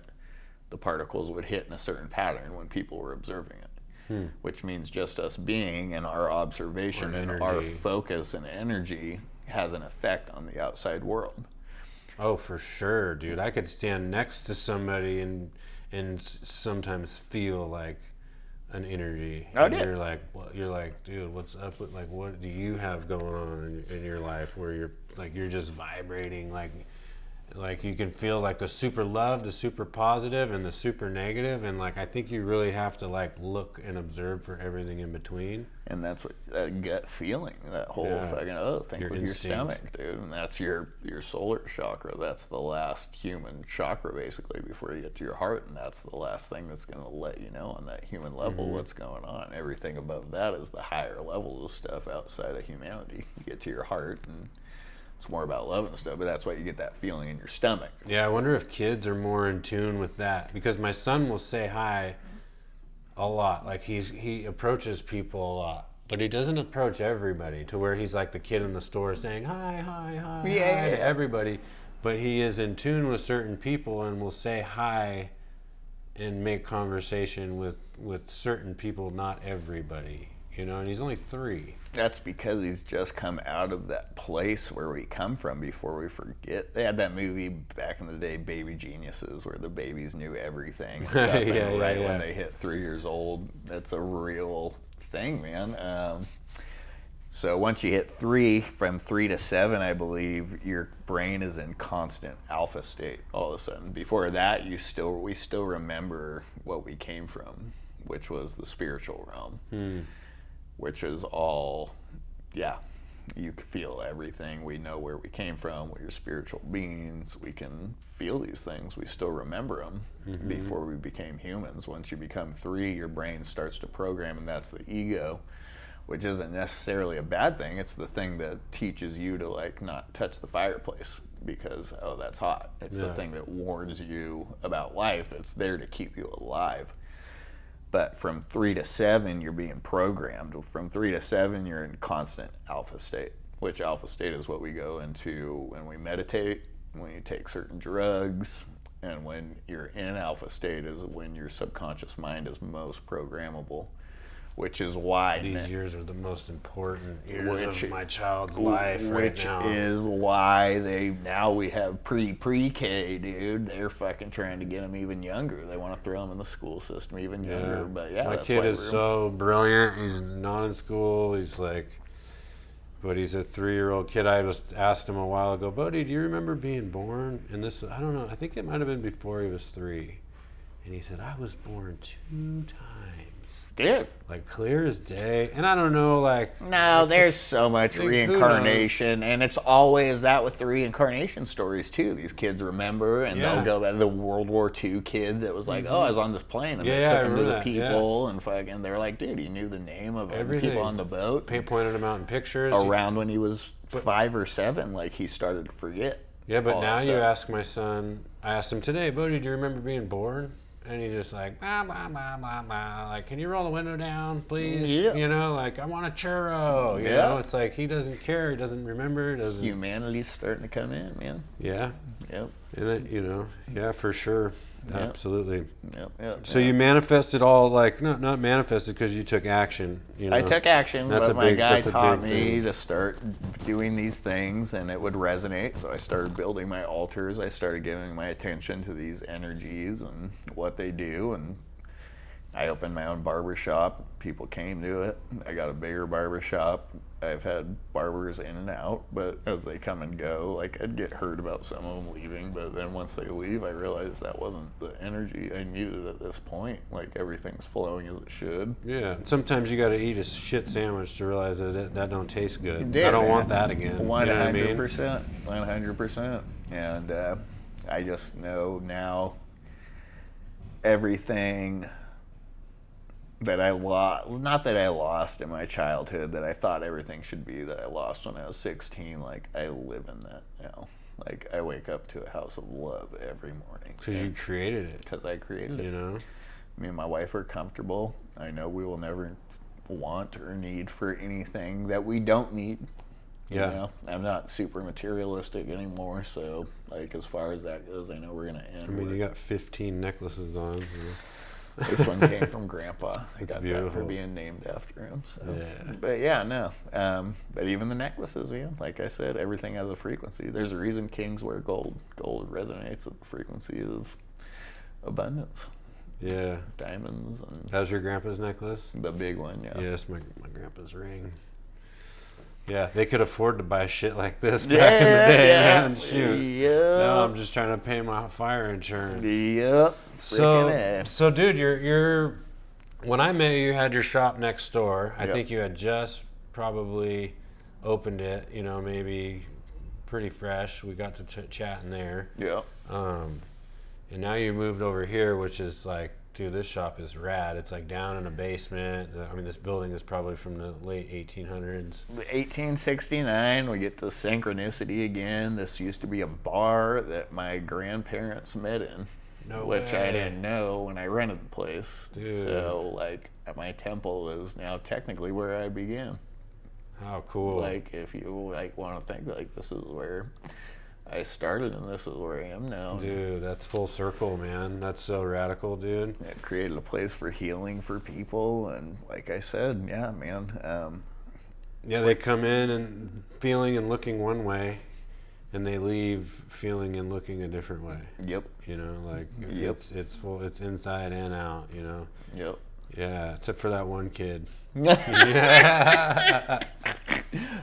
the particles would hit in a certain pattern when people were observing it. Which means just us being and our observation and our focus and energy has an effect on the outside world. Oh, for sure, dude. I could stand next to somebody and sometimes feel like an energy. And you're like, dude, what's up with, like, what do you have going on in your life where you're just vibrating, like you can feel like the super love, the super positive, and the super negative, and like I think you really have to like look and observe for everything in between. And that's what that gut feeling, that whole fucking think with your stomach, dude. And that's your solar chakra. That's the last human chakra basically before you get to your heart, and that's the last thing that's going to let you know on that human level what's going on. Everything above that is the higher levels of stuff outside of humanity. You get to your heart, and it's more about love and stuff, but that's why you get that feeling in your stomach. Yeah, I wonder if kids are more in tune with that, because my son will say hi a lot. Like he approaches people a lot, but he doesn't approach everybody to where he's like the kid in the store saying hi to everybody. But he is in tune with certain people and will say hi and make conversation with certain people, not everybody. You know, and he's only 3. That's because he's just come out of that place where we come from before we forget. They had that movie back in the day, Baby Geniuses, where the babies knew everything. And stuff, when they hit 3 years old. That's a real thing, man. So once you hit 3, from 3 to 7, I believe, your brain is in constant alpha state all of a sudden. Before that, we still remember what we came from, which was the spiritual realm. Which is all, you can feel everything. We know where we came from. We're spiritual beings. We can feel these things. We still remember them before we became humans. Once you become 3, your brain starts to program, and that's the ego, which isn't necessarily a bad thing. It's the thing that teaches you to like not touch the fireplace because, oh, that's hot. It's the thing that warns you about life. It's there to keep you alive. But from 3 to 7, you're being programmed. From 3 to 7, you're in constant alpha state, which alpha state is what we go into when we meditate, when you take certain drugs, and when you're in alpha state is when your subconscious mind is most programmable, which is why these years are the most important years of my child's life right now. Which is why we have pre-K, dude. They're fucking trying to get them even younger. They want to throw them in the school system even younger. But my kid is so brilliant. He's not in school. He's but he's a 3-year-old kid. I just asked him a while ago, Bodie, do you remember being born? And this, I don't know, I think it might have been before he was 3. And he said, I was born 2 times. Dude. Like clear as day. And I don't know, no, there's so much reincarnation, and it's always that with the reincarnation stories too. These kids remember, and they'll go back to the World War II kid that was like, oh, I was on this plane, and they took him to the people, and fucking, they're like, dude, he knew the name of the people on the boat. Pointed him out in pictures. Around when he was 5 or 7, like he started to forget. Yeah, but now you ask my son, I asked him today, Bodie, do you remember being born? And he's just like, blah, blah, blah, blah, blah. Like, can you roll the window down, please? Yeah. You know, like, I want a churro. You know, it's like he doesn't care. He doesn't remember. Humanity's starting to come in, man. Yeah. Yep. And it, you know, yeah, for sure. Yep. Absolutely. Yep. So you manifested all, like, not manifested because you took action. You know? I took action, That's but my guy that's a taught big me thing. to start doing these things, and it would resonate. So I started building my altars. I started giving my attention to these energies and what they do, and I opened my own barber shop. People came to it. I got a bigger barber shop. I've had barbers in and out, but as they come and go, like I'd get hurt about some of them leaving, but then once they leave, I realized that wasn't the energy I needed at this point. Like everything's flowing as it should. Yeah. Sometimes you got to eat a shit sandwich to realize that that don't taste good. Yeah, I don't man. want that again. 100%. 100%. And I just know now everything that I lost, not that I lost in my childhood, that I thought everything should be, that I lost when I was 16, like I live in that now. Like I wake up to a house of love every morning. Because you created it. Because I created it. You know? Me and my wife are comfortable. I know we will never want or need for anything that we don't need. You know? I'm not super materialistic anymore, so like as far as that goes, I know we're gonna end. I mean, you got 15 necklaces on. So. This one came from Grandpa. I got beautiful. that for being named after him. So. Yeah. But yeah, no. But even the necklaces, man, like I said, everything has a frequency. There's a reason kings wear gold. Gold resonates at the frequency of abundance. Yeah. Diamonds and That was your grandpa's necklace? the big one, yeah. Yes, my grandpa's ring. Yeah, they could afford to buy shit like this back in the day, man. Shoot. Yep. Now I'm just trying to pay my fire insurance. Yep. So, dude, you're. When I met you, you had your shop next door. I Yep. think you had just probably opened it. You know, maybe pretty fresh. We got to chat in there. Yep. And now you moved over here, which is like, dude, this shop is rad. It's like down in a basement. I mean, this building is probably from the late 1800s. 1869, we get to synchronicity again. This used to be a bar that my grandparents met in. No Which way. I didn't know when I rented the place. Dude. So, like, my temple is now technically where I began. How cool. Like, if you, like, want to think, like, this is where I started and this is where I am now. Dude, that's full circle, man. That's so radical, dude. It created a place for healing for people. And, like I said, yeah, man. Yeah, they come in and feeling and looking one way, and they leave feeling and looking a different way. Yep. You know, like Yep. it's full. It's inside and out. You know. Yep. Yeah, except for that one kid.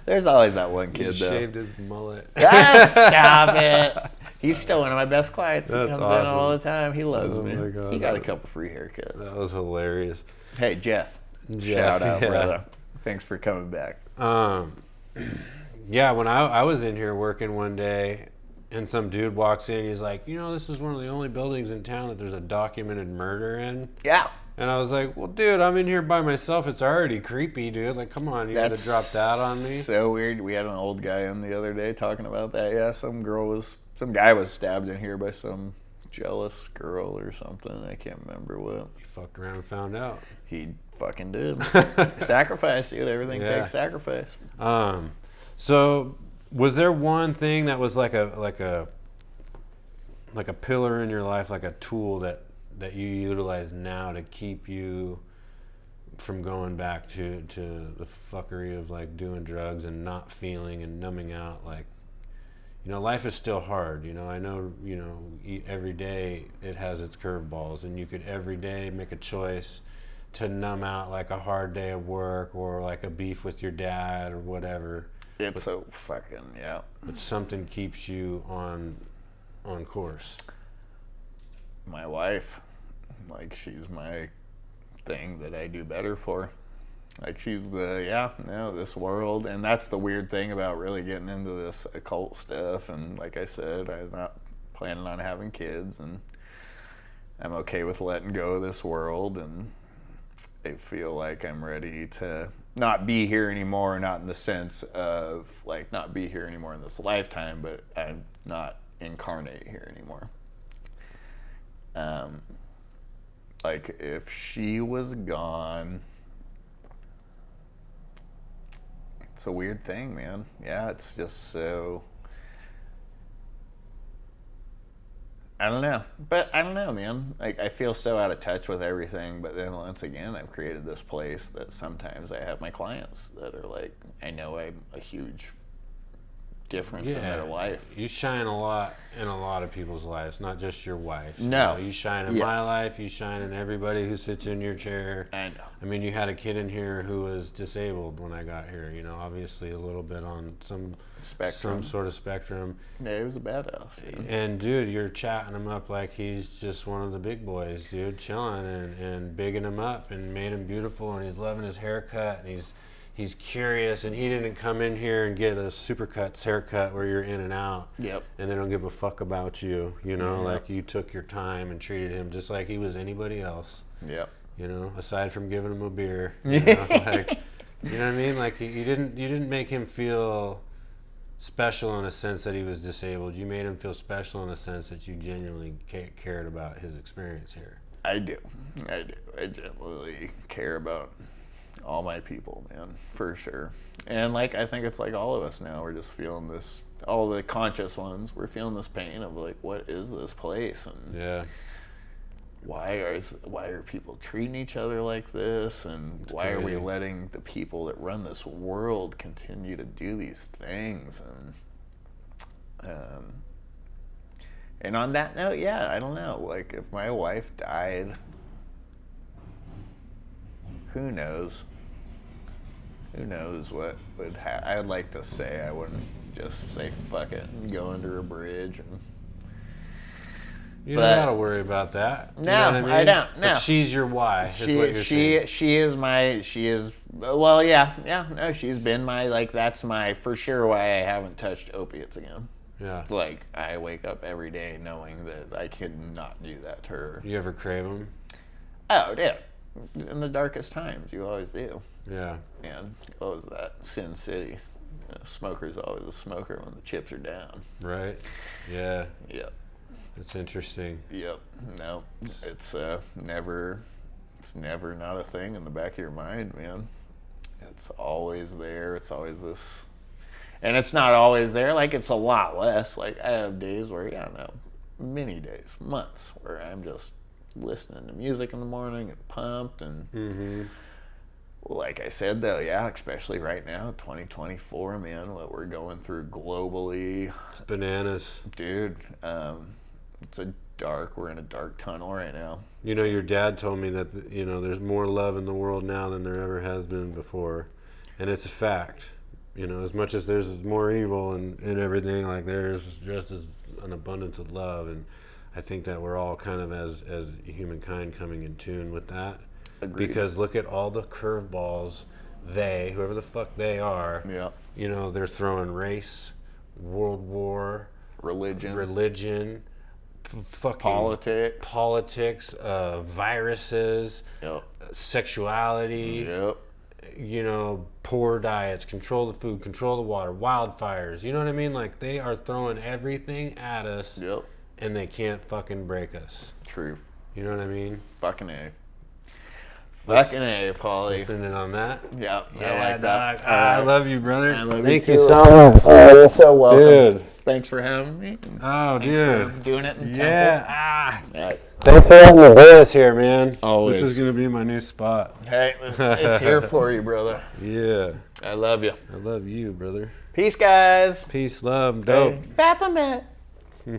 There's always that one He kid, though. shaved his mullet. Ah, stop it. He's still one of my best clients. He That's comes in awesome. all the time. He loves Oh me. my God. He got a couple free haircuts. That was hilarious. Hey, Jeff. Jeff, Shout out, yeah. brother. Thanks for coming back. Yeah, when I was in here working one day, and some dude walks in, he's like, you know, this is one of the only buildings in town that there's a documented murder in. Yeah. And I was like, well, dude, I'm in here by myself. It's already creepy, dude. Like, come on, you gotta drop that on me. So weird. We had an old guy in the other day talking about that. Yeah, some guy was stabbed in here by some jealous girl or something. I can't remember what. He fucked around and found out. He fucking did. Sacrifice, dude. Everything takes sacrifice. So was there one thing that was like a pillar in your life, like a tool that you utilize now to keep you from going back to the fuckery of like doing drugs and not feeling and numbing out? Like, you know, life is still hard. You know, I know, you know, every day it has its curveballs, and you could every day make a choice to numb out like a hard day of work or like a beef with your dad or whatever. It's so fucking, yeah. But something keeps you on course. My wife, like, she's my thing that I do better for. Like, she's this world. And that's the weird thing about really getting into this occult stuff. And like I said, I'm not planning on having kids, and I'm okay with letting go of this world. And I feel like I'm ready to not be here anymore, not in the sense of like not be here anymore in this lifetime, but I'm not incarnate here anymore. Like if she was gone, it's a weird thing, man. Yeah, it's just so I don't know. But I don't know, man. Like, I feel so out of touch with everything. But then once again, I've created this place that sometimes I have my clients that are like, I know I'm a huge difference in their life. You shine a lot in a lot of people's lives, not just your wife. No. You shine in my life. You shine in everybody who sits in your chair. I know. I mean, you had a kid in here who was disabled when I got here. You know, obviously a little bit on some sort of spectrum. Yeah, he was a badass. Dude. And dude, you're chatting him up like he's just one of the big boys, dude, chilling and bigging him up and made him beautiful, and he's loving his haircut, and he's curious, and he didn't come in here and get a supercuts haircut where you're in and out. Yep. And they don't give a fuck about you, you know, like you took your time and treated him just like he was anybody else. Yep. You know, aside from giving him a beer. You know, like, you know what I mean? Like you didn't make him feel special in a sense that he was disabled. You made him feel special in a sense that you genuinely cared about his experience here. I do. I genuinely care about all my people, man, for sure. And like, I think it's like all of us now, we're just feeling this, all the conscious ones, we're feeling this pain of like, what is this place? And why are people treating each other like this? And why are we letting the people that run this world continue to do these things? And on that note, yeah, I don't know. Like, if my wife died, who knows? Who knows what would happen? I'd like to say I wouldn't just say fuck it and go under a bridge. And you don't gotta worry about that. No, you know what I mean? I don't. No, but she's your why. Is what you're saying. She is. Well, yeah. No, she's been my, like, that's my for sure why I haven't touched opiates again. Yeah. Like, I wake up every day knowing that I cannot do that to her. You ever crave them? Oh, yeah. In the darkest times, you always do. Yeah. And what was that? Sin City. A smoker's always a smoker when the chips are down. Right. Yeah. Yep. That's interesting. Yep. No, it's never not a thing in the back of your mind, man. It's always there. It's always this, and it's not always there. Like, it's a lot less. Like, I have days where, many days, months, where I'm just listening to music in the morning and pumped and. Like I said, though, especially right now, 2024, man, what we're going through globally. It's bananas. Dude, we're in a dark tunnel right now. You know, your dad told me that, there's more love in the world now than there ever has been before. And it's a fact. You know, as much as there's more evil and everything, like, there's just as an abundance of love. And I think that we're all kind of, as humankind, coming in tune with that. Agreed. Because look at all the curveballs whoever the fuck they are, they're throwing race, world war, religion, fucking politics, viruses, sexuality, poor diets, control the food, control the water, wildfires. You know what I mean? Like, they are throwing everything at us, and they can't fucking break us. True. You know what I mean? Fucking A. Fucking A, Paulie. Let's end it on that. Yeah, I like that. I love you, brother. I love Thank you you too. so much. Oh, you're so welcome. Dude. Thanks for having me. Oh, Thanks dude. for doing it in Temple. Yeah. Thanks for having the voice here, man. Always. This is going to be my new spot. Hey, it's here for you, brother. Yeah. I love you. I love you, brother. Peace, guys. Peace, love, dope. Baphomet. Yeah,